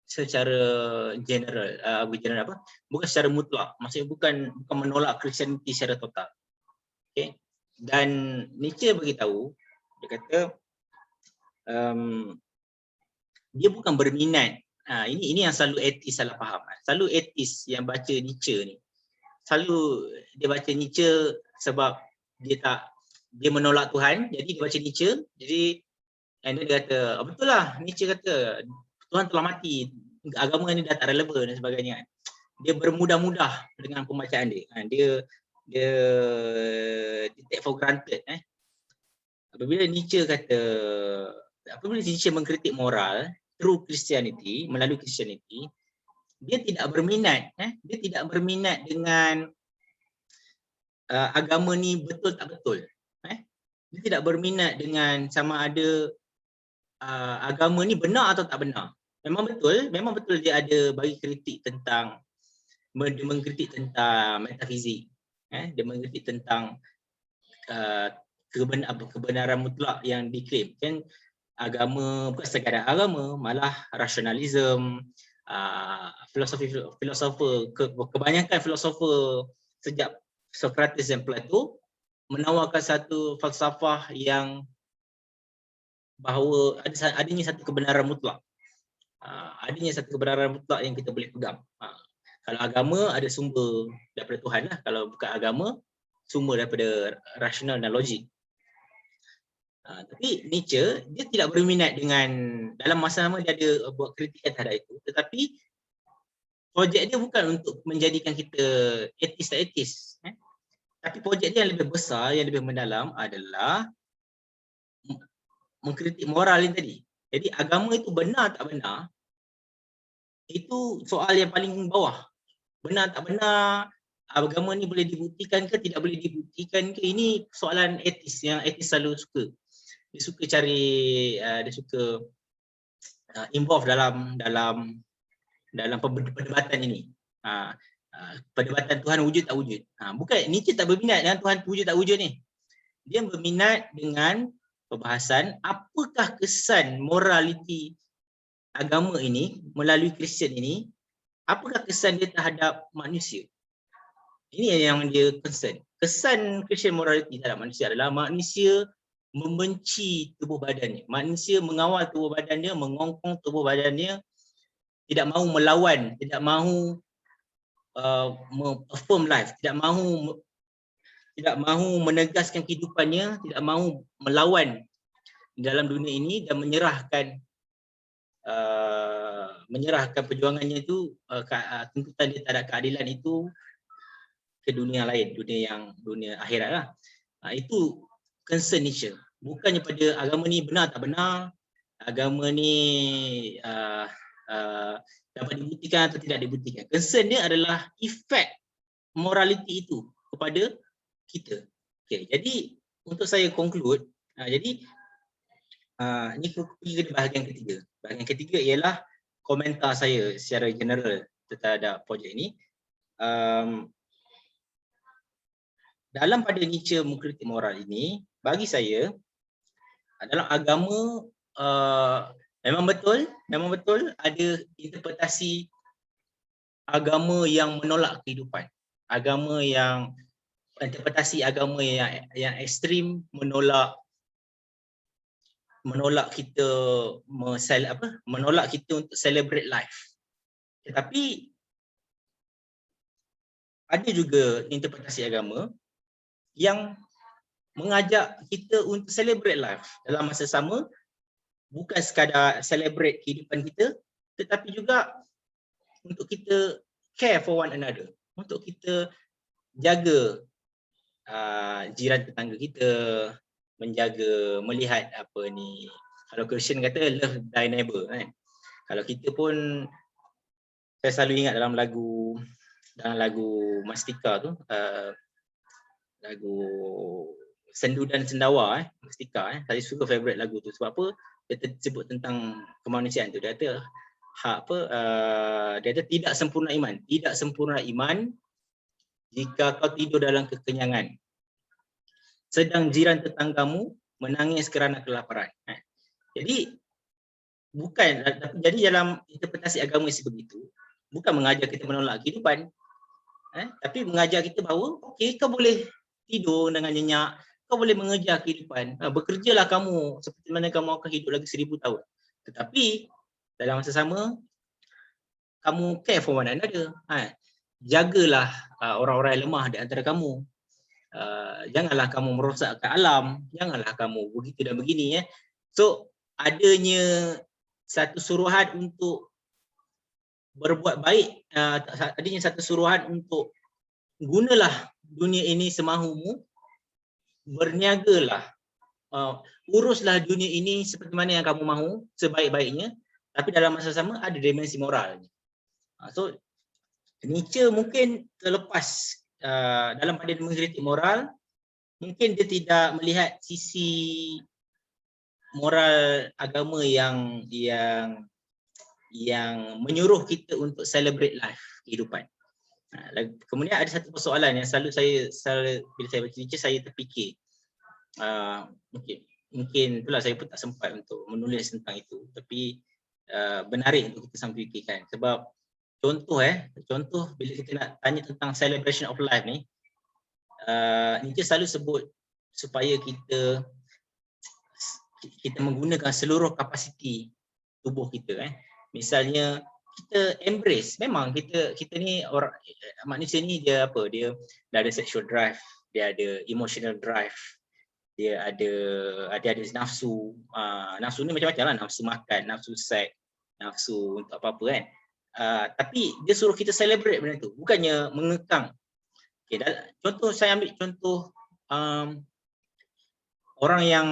secara general, bukan secara mutlak, maksudnya bukan menolak Kristianiti secara total. Okay? Dan Nietzsche beritahu, dia kata dia bukan berminat. Ini yang selalu etis salah faham. Selalu etis yang baca Nietzsche ni, selalu dia baca Nietzsche sebab dia menolak Tuhan, jadi dia baca Nietzsche, jadi dia kata betul lah, Nietzsche kata Tuhan telah mati, agama ni dah tak relevan dan sebagainya. Dia bermudah-mudah dengan pembacaan dia. Dia take for granted. Apabila Nietzsche mengkritik moral through Christianity, melalui Christianity, dia tidak berminat, dia tidak berminat dengan agama ni betul tak betul. Dia tidak berminat dengan sama ada agama ni benar atau tak benar. Memang betul dia ada bagi kritik tentang, dia mengkritik tentang metafizik, dia mengkritik tentang kebenaran mutlak yang diklaim. Kan agama bukan sekadar agama, malah rasionalisme, kebanyakan filosofer sejak Socrates dan Plato menawarkan satu falsafah yang bahawa adanya satu kebenaran mutlak. Adanya satu kebenaran mutlak yang kita boleh pegang. Kalau agama ada sumber daripada Tuhan lah. Kalau bukan agama, sumber daripada rasional dan logik. Tapi Nietzsche, dia tidak berminat dengan, dalam masa sama dia ada buat kritikan terhadap itu. Tetapi projek dia bukan untuk menjadikan kita etis tak etis. Tapi projek dia yang lebih besar, yang lebih mendalam adalah mengkritik moral yang tadi. Jadi agama itu benar tak benar, itu soal yang paling bawah. Benar tak benar, agama ni boleh dibuktikan ke tidak boleh dibuktikan ke, ini soalan etis yang etis selalu suka. Dia suka cari, dia suka involve dalam perdebatan ini. Perdebatan Tuhan wujud tak wujud. Bukan, Nietzsche tak berminat dengan Tuhan wujud tak wujud ni. Dia berminat dengan perbahasan apakah kesan moraliti agama ini melalui Kristian ini, apakah kesan dia terhadap manusia. Ini yang dia concern. Kesan Christian morality terhadap manusia adalah manusia membenci tubuh badannya. Manusia mengawal tubuh badannya, mengongkong tubuh badannya, tidak mahu melawan, tidak mahu affirm life, tidak mahu menegaskan kehidupannya, tidak mahu melawan dalam dunia ini dan menyerahkan perjuangannya itu, tuntutan dia terhadap keadilan itu ke dunia lain, dunia akhirat lah. Itu concern Nietzsche. Bukannya pada agama ni benar tak benar, agama ni dapat dibuktikan atau tidak dibuktikan. Concern dia adalah efek morality itu kepada kita. Okay, jadi untuk saya conclude, jadi ini pergi ke bahagian ketiga. Bahagian ketiga ialah komentar saya secara general terhadap projek ini. Dalam pada Nietzsche mengkritik moral ini, bagi saya dalam agama memang betul ada interpretasi agama yang menolak kehidupan. Interpretasi agama yang ekstrim menolak kita menolak kita untuk celebrate life. Tetapi ada juga interpretasi agama yang mengajak kita untuk celebrate life dalam masa sama, bukan sekadar celebrate kehidupan kita, tetapi juga untuk kita care for one another, untuk kita jaga jiran tetangga kita, melihat kalau Christian kata love thy neighbor kan. Kalau kita pun, saya selalu ingat dalam lagu Mastika tu, lagu Sendu dan Sendawa, Mastika, saya suka favorite lagu tu. Sebab apa? Dia sebut tentang kemanusiaan tu. Dia kata dia kata tidak sempurna iman jika kau tidur dalam kekenyangan, sedang jiran tetanggamu menangis kerana kelaparan. Jadi dalam interpretasi agama seperti itu, bukan mengajar kita menolak kehidupan, tapi mengajar kita bahawa okey, kau boleh tidur dengan nyenyak, kau boleh mengejar kehidupan, bekerjalah kamu seperti mana kamu akan hidup lagi 1000 tahun. Tetapi dalam masa sama, kamu care for one another. Jagalah orang-orang yang lemah di antara kamu. Janganlah kamu merosakkan alam, janganlah kamu begitu dan begini. So adanya satu suruhan untuk berbuat baik, adanya satu suruhan untuk gunalah dunia ini semahumu, berniagalah, uruslah dunia ini seperti mana yang kamu mahu, sebaik-baiknya, tapi dalam masa sama ada dimensi moralnya. So Nietzsche mungkin terlepas dalam pada mengkritik moral, mungkin dia tidak melihat sisi moral agama yang menyuruh kita untuk celebrate life, kehidupan. Kemudian ada satu persoalan yang selalu bila saya baca Nietzsche, saya terfikir, mungkin itulah saya pun tak sempat untuk menulis tentang itu, tapi menarik untuk kita sambil fikirkan. Sebab contoh bila kita nak tanya tentang celebration of life ni, Nietzsche selalu sebut supaya kita menggunakan seluruh kapasiti tubuh kita. Misalnya kita embrace, memang kita ni orang manusia ni dia ada sexual drive, dia ada emotional drive, dia ada nafsu. Nafsu ni macam-macam lah, nafsu makan, nafsu seks, nafsu untuk apa-apa kan. Tapi dia suruh kita celebrate benda tu, bukannya mengekang. Okay, contoh saya ambil contoh orang yang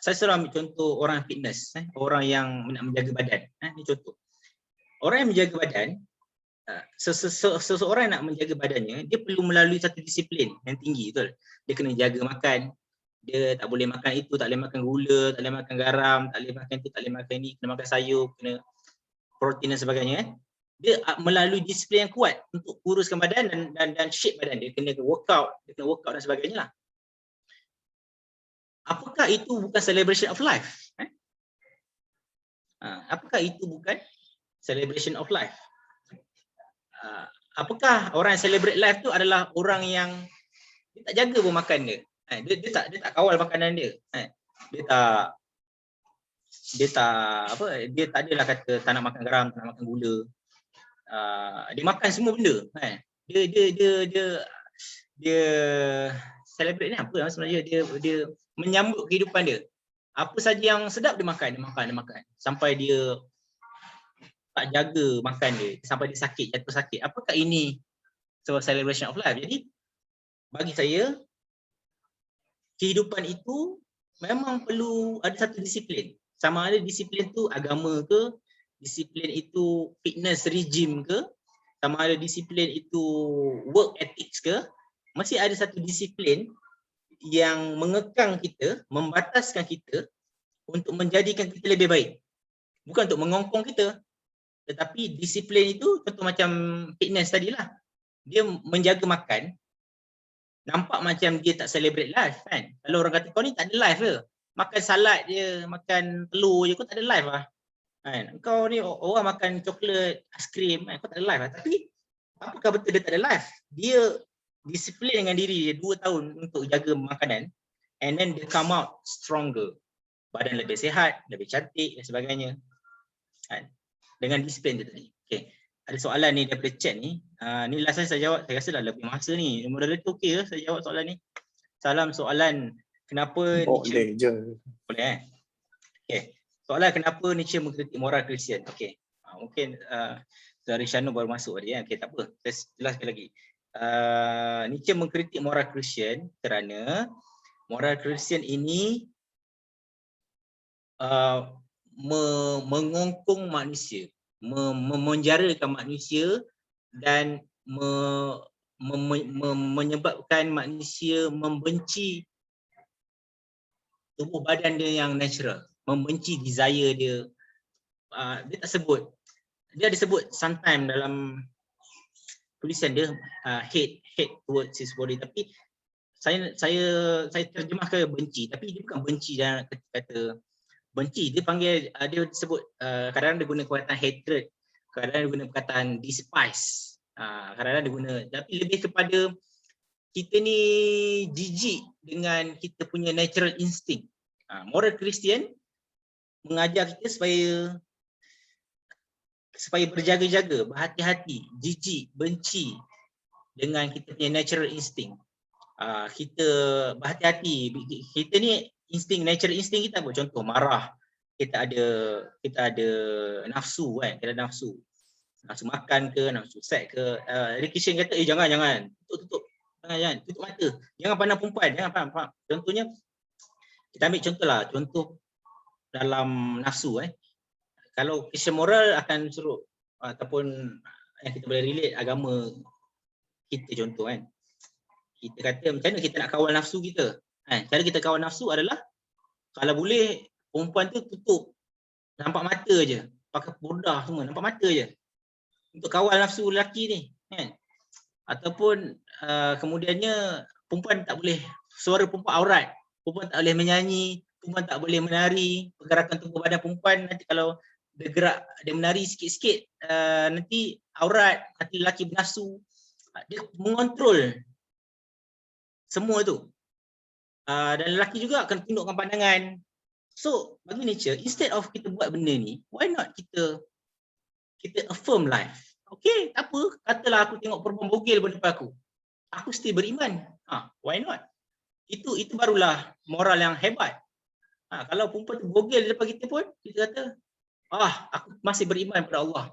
saya selalu ambil contoh orang fitness, orang yang nak menjaga badan. Ini contoh. Orang yang menjaga badan, seseorang yang nak menjaga badannya, dia perlu melalui satu disiplin yang tinggi, betul. Dia kena jaga makan. Dia tak boleh makan itu, tak boleh makan gula, tak boleh makan garam, tak boleh makan itu, tak boleh makan ini, kena makan sayur, kena protein dan sebagainya. Dia melalui disiplin yang kuat untuk kuruskan badan dan shape badan. Dia kena workout dan sebagainya lah. Apakah itu bukan celebration of life? Apakah itu bukan celebration of life? Apakah orang yang celebrate life tu adalah orang yang dia tak jaga pun makan dia? Dia tak kawal makanan dia. Dia tak adalah kata tak nak makan garam, tak nak makan gula. Dia makan semua benda. Dia celebrate ni apa sebenarnya? Dia menyambut kehidupan dia. Apa saja yang sedap dia makan. Sampai dia tak jaga makan dia, sampai dia sakit, jatuh sakit. Apakah ini sebuah celebration of life? Jadi bagi saya, kehidupan itu memang perlu ada satu disiplin. Sama ada disiplin tu agama ke, disiplin itu fitness regime ke, sama ada disiplin itu work ethics ke, masih ada satu disiplin yang mengekang kita, membataskan kita untuk menjadikan kita lebih baik. Bukan untuk mengongkong kita, tetapi disiplin itu contoh macam fitness tadilah. Dia menjaga makan, nampak macam dia tak celebrate life kan. Kalau orang kata kau ni tak ada life ke, makan salad je, makan telur je, kau tak ada life lah kan. Kau ni orang makan coklat, aiskrim, kau tak ada life lah. Tapi apakah betul dia tak ada life? Dia disiplin dengan diri dia 2 tahun untuk jaga makanan, and then dia come out stronger, badan lebih sihat, lebih cantik dan sebagainya kan? Dengan disiplin dia tadi. Okay. Ada soalan ni daripada chat ni. Ni last saya jawab, saya rasa dah lebih masa ni. Moderator okey ke saya jawab soalan ni? Salam soalan, kenapa boleh je. Boleh Okay. Soalan kenapa Nietzsche mengkritik moral Kristian? Okey. Mungkin dari Shano baru masuk tadi. Okey, tak apa. Saya jelaskan lagi. Nietzsche mengkritik moral Kristian kerana moral Kristian ini mengongkong manusia, memenjarakan manusia dan menyebabkan manusia membenci tubuh badan dia yang natural, membenci desire dia. Dia tak sebut, dia ada sebut sometime dalam tulisan dia hate towards his body, tapi saya terjemah ke benci, tapi dia bukan benci dan kata benci, dia panggil dia sebut kadang-kadang dia guna perkataan hatred, kadang-kadang dia guna perkataan despise, kadang-kadang dia guna, tapi lebih kepada kita ni jijik dengan kita punya natural instinct. Moral Christian mengajar kita supaya berjaga-jaga, berhati-hati, jijik, benci dengan kita punya natural instinct. Kita berhati-hati. Kita ni natural instinct kita apa? Contoh marah, kita ada nafsu kan, kita ada nafsu makan ke, nafsu seks ke. Christian kata jangan tutup mata, jangan pandang perempuan, jangan faham. Contohnya kita ambil contoh dalam nafsu kalau Christian moral akan suruh ataupun yang kita boleh relate agama kita, contoh kan, kita kata macam mana kita nak kawal nafsu kita. Cara kita kawal nafsu adalah kalau boleh perempuan tu tutup, nampak mata je, pakai burdah semua, nampak mata je untuk kawal nafsu lelaki ni kan. Ataupun kemudiannya perempuan tak boleh, suara perempuan aurat, perempuan tak boleh menyanyi, perempuan tak boleh menari, pergerakan tubuh badan perempuan nanti kalau dia gerak, dia menari sikit-sikit, nanti aurat, hati lelaki bernafsu, dia mengontrol semua tu. Dan lelaki juga akan tundukkan pandangan. So bagi nature, instead of kita buat benda ni, why not kita affirm life. Okay, tak apa, katalah aku tengok perempuan bogel pun depan aku still beriman. Why not? Itu barulah moral yang hebat. Kalau perempuan tu bogel depan kita pun, kita kata, aku masih beriman pada Allah.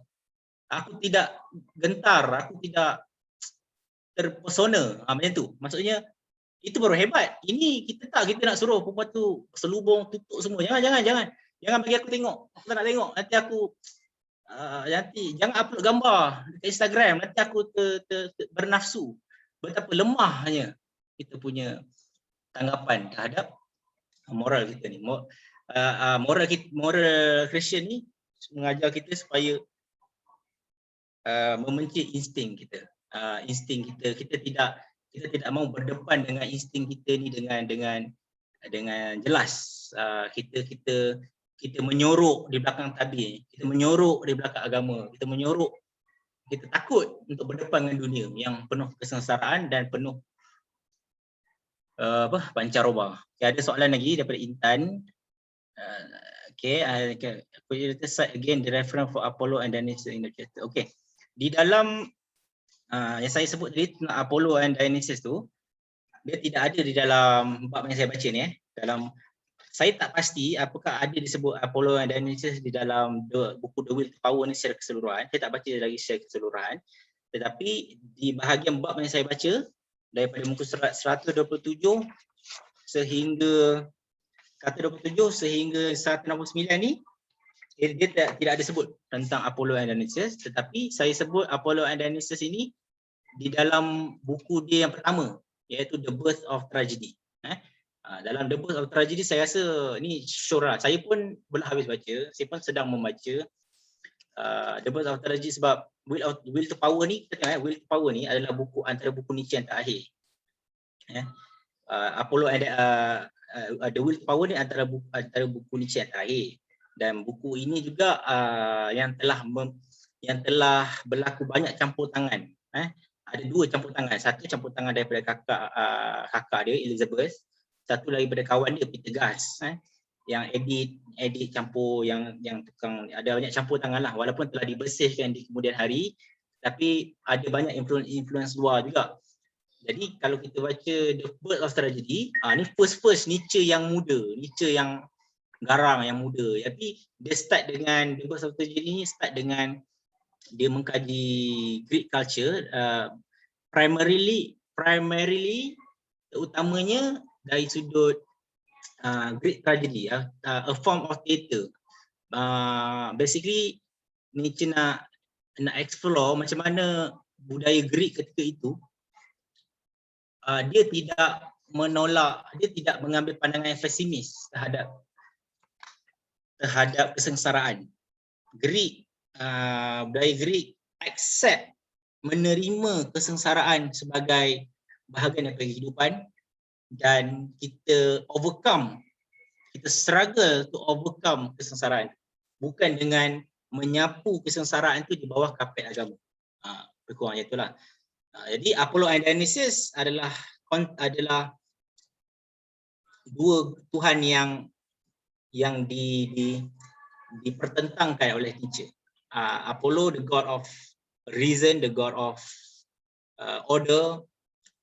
Aku tidak gentar, aku tidak terpesona. Macam tu. Maksudnya, itu baru hebat. Ini kita nak suruh perempuan tu selubung, tutup semua. Jangan bagi aku tengok. Aku tak nak tengok. Nanti aku jangan upload gambar dekat Instagram. Nanti aku bernafsu. Betapa lemahnya kita punya tanggapan terhadap moral kita ni. Moral Christian ni mengajar kita supaya membenci insting kita. Kita tidak mahu berdepan dengan insting kita ni dengan jelas. Kita menyorok di belakang tabir, kita menyorok di belakang agama, kita takut untuk berdepan dengan dunia yang penuh kesengsaraan dan penuh pancaroba. Ada soalan lagi daripada Intan. Could you cite again the reference for Apollo and Dionysus in the chapter? Okay. Di dalam yang saya sebut tadi tentang Apollo and Dionysus tu, dia tidak ada di dalam bab yang saya baca ni. Saya tak pasti apakah ada disebut Apollo and Dionysus di dalam buku The Will to Power ni secara keseluruhan. Saya tak baca lagi secara keseluruhan. Tetapi di bahagian bab yang saya baca daripada muka surat 127 sehingga 169 ni, dia tidak ada sebut tentang Apollo and Dionysus, tetapi saya sebut Apollo and Dionysus ini di dalam buku dia yang pertama, iaitu The Birth of Tragedy. Dalam The Birth of Tragedy, saya rasa ni syurah, saya pun belum habis baca, saya pun sedang membaca The Birth of Tragedy sebab Will to Power ni, kita tengok Will to Power ni adalah buku antara buku Nietzsche yang terakhir. Apollo and The Will to Power ni antara buku Nietzsche yang terakhir, dan buku ini juga yang telah berlaku banyak campur tangan. Ada dua campur tangan, satu campur tangan daripada kakak dia Elizabeth, satu lagi daripada kawan dia Peter Gas, yang edit campur, yang tukang, ada banyak campur tangan lah, walaupun telah dibersihkan di kemudian hari, tapi ada banyak influence luar juga. Jadi kalau kita baca The Birth of Tragedy, ni first Nietzsche yang muda, Nietzsche yang garang, yang muda. Tapi dia start dengan The Birth of Tragedy ni start dengan dia mengkaji Greek culture, primarily utamanya dari sudut Greek tragedy, a form of theatre. Basically Nietzsche nak explore macam mana budaya Greek ketika itu, dia tidak menolak, dia tidak mengambil pandangan yang pesimis terhadap kesengsaraan. Budaya Greek accept menerima kesengsaraan sebagai bahagian daripada kehidupan dan kita struggle to overcome kesengsaraan, bukan dengan menyapu kesengsaraan itu di bawah kapet agama. Lebih kurang itulah. Jadi Apollo and Dionysus adalah dua Tuhan yang dipertentangkan oleh Nietzsche. Apollo, the god of reason, the god of order;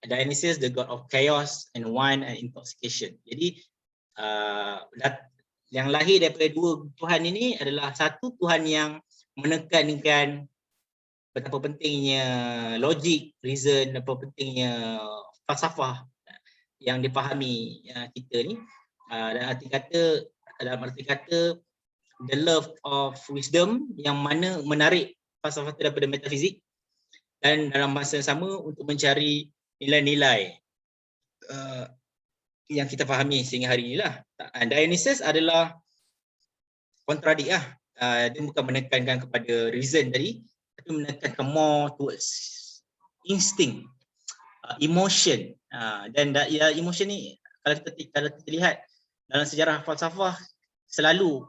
Dionysus, the god of chaos and wine and intoxication. Jadi yang lahir daripada dua Tuhan ini adalah satu Tuhan yang menekankan betapa pentingnya logik, reason, betapa pentingnya falsafah yang dipahami kita ni, dalam arti kata the love of wisdom, yang mana menarik falsafah itu daripada metafizik, dan dalam masa yang sama untuk mencari nilai-nilai yang kita fahami sehingga hari inilah. Dionysus adalah kontradik lah. Dia bukan menekankan kepada reason tadi, tapi menekankan more towards instinct, emotion. Dan emotion ni kalau kita lihat dalam sejarah falsafah selalu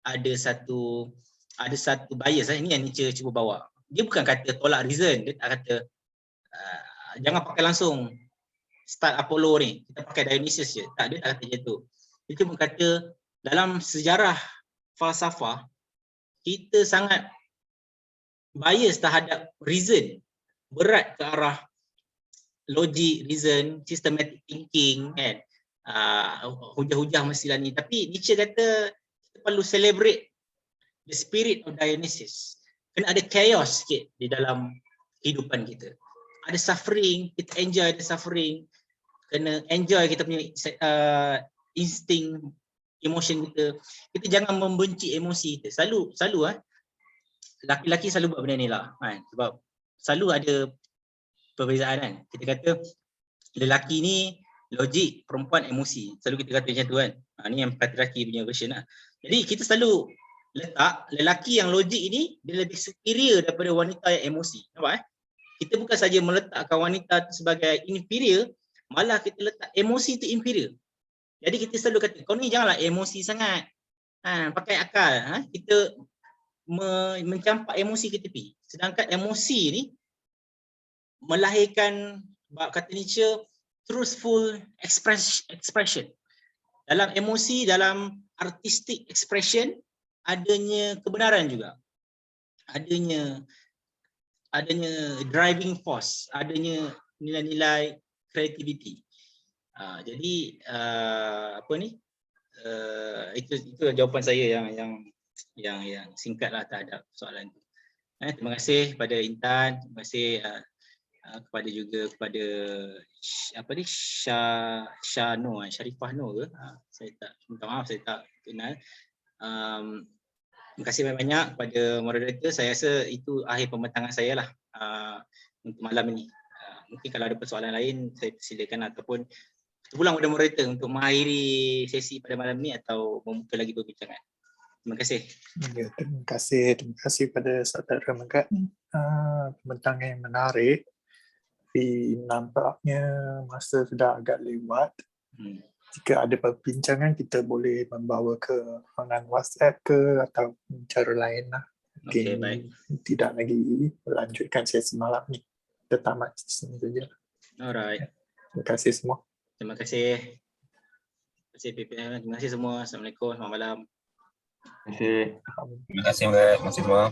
ada satu bias. Ini yang Nietzsche cuba bawa. Dia bukan kata tolak reason, dia tak kata jangan pakai langsung start Apollo ni, kita pakai Dionysus je. Tak, dia tak kata macam tu. Dia cuma kata dalam sejarah falsafah kita sangat bias terhadap reason, berat ke arah logik, reason, systematic thinking kan. Hujah-hujah mestilah ni. Tapi Nietzsche kata kita perlu celebrate the spirit of Dionysus. Kena ada chaos sikit di dalam kehidupan kita. Ada suffering, kita enjoy the suffering. Kena enjoy kita punya insting, emotion kita. Kita jangan membenci emosi kita. Selalu laki-laki selalu buat benda ni lah kan? Sebab selalu ada perbezaan kan. Kita kata lelaki ni logik, perempuan emosi. Selalu kita kata macam tu kan. Ni yang patriarki punya version lah. Jadi kita selalu letak lelaki yang logik ini dia lebih superior daripada wanita yang emosi. Nampak Kita bukan saja meletakkan wanita sebagai inferior, malah kita letak emosi itu inferior. Jadi kita selalu kata, kau ni janganlah emosi sangat. Pakai akal. Kita mencampak emosi ke tepi. Sedangkan emosi ni melahirkan, kata Nietzsche, truthful expression. Dalam emosi, dalam artistic expression, adanya kebenaran juga. Adanya driving force, adanya nilai-nilai creativity. Jadi itu jawapan saya yang singkatlah terhadap soalan itu. Terima kasih kepada Intan, terima kasih kepada Sharifah Nur ke? Saya tak, minta maaf saya tak kenal. Terima kasih banyak-banyak kepada moderator. Saya rasa itu akhir pembentangan saya lah untuk malam ini. Mungkin kalau ada persoalan lain saya persilakan ataupun pulang kepada moderator untuk mengakhiri sesi pada malam ini atau membuka lagi perbincangan. Terima kasih. Ya, terima kasih pada Saudara Megat. Pembentangan yang menarik. Tapi nampaknya masa sudah agak lewat. Jika ada perbincangan, kita boleh membawa ke ruangan WhatsApp ke atau cara lain lah. Mungkin baik. Tidak lagi melanjutkan sesi malam ni. Kita tamat di sini saja. Alright. Terima kasih semua. Terima kasih. Terima kasih PPM. Terima kasih semua. Assalamualaikum. Selamat malam. Terima kasih. Terima kasih semua.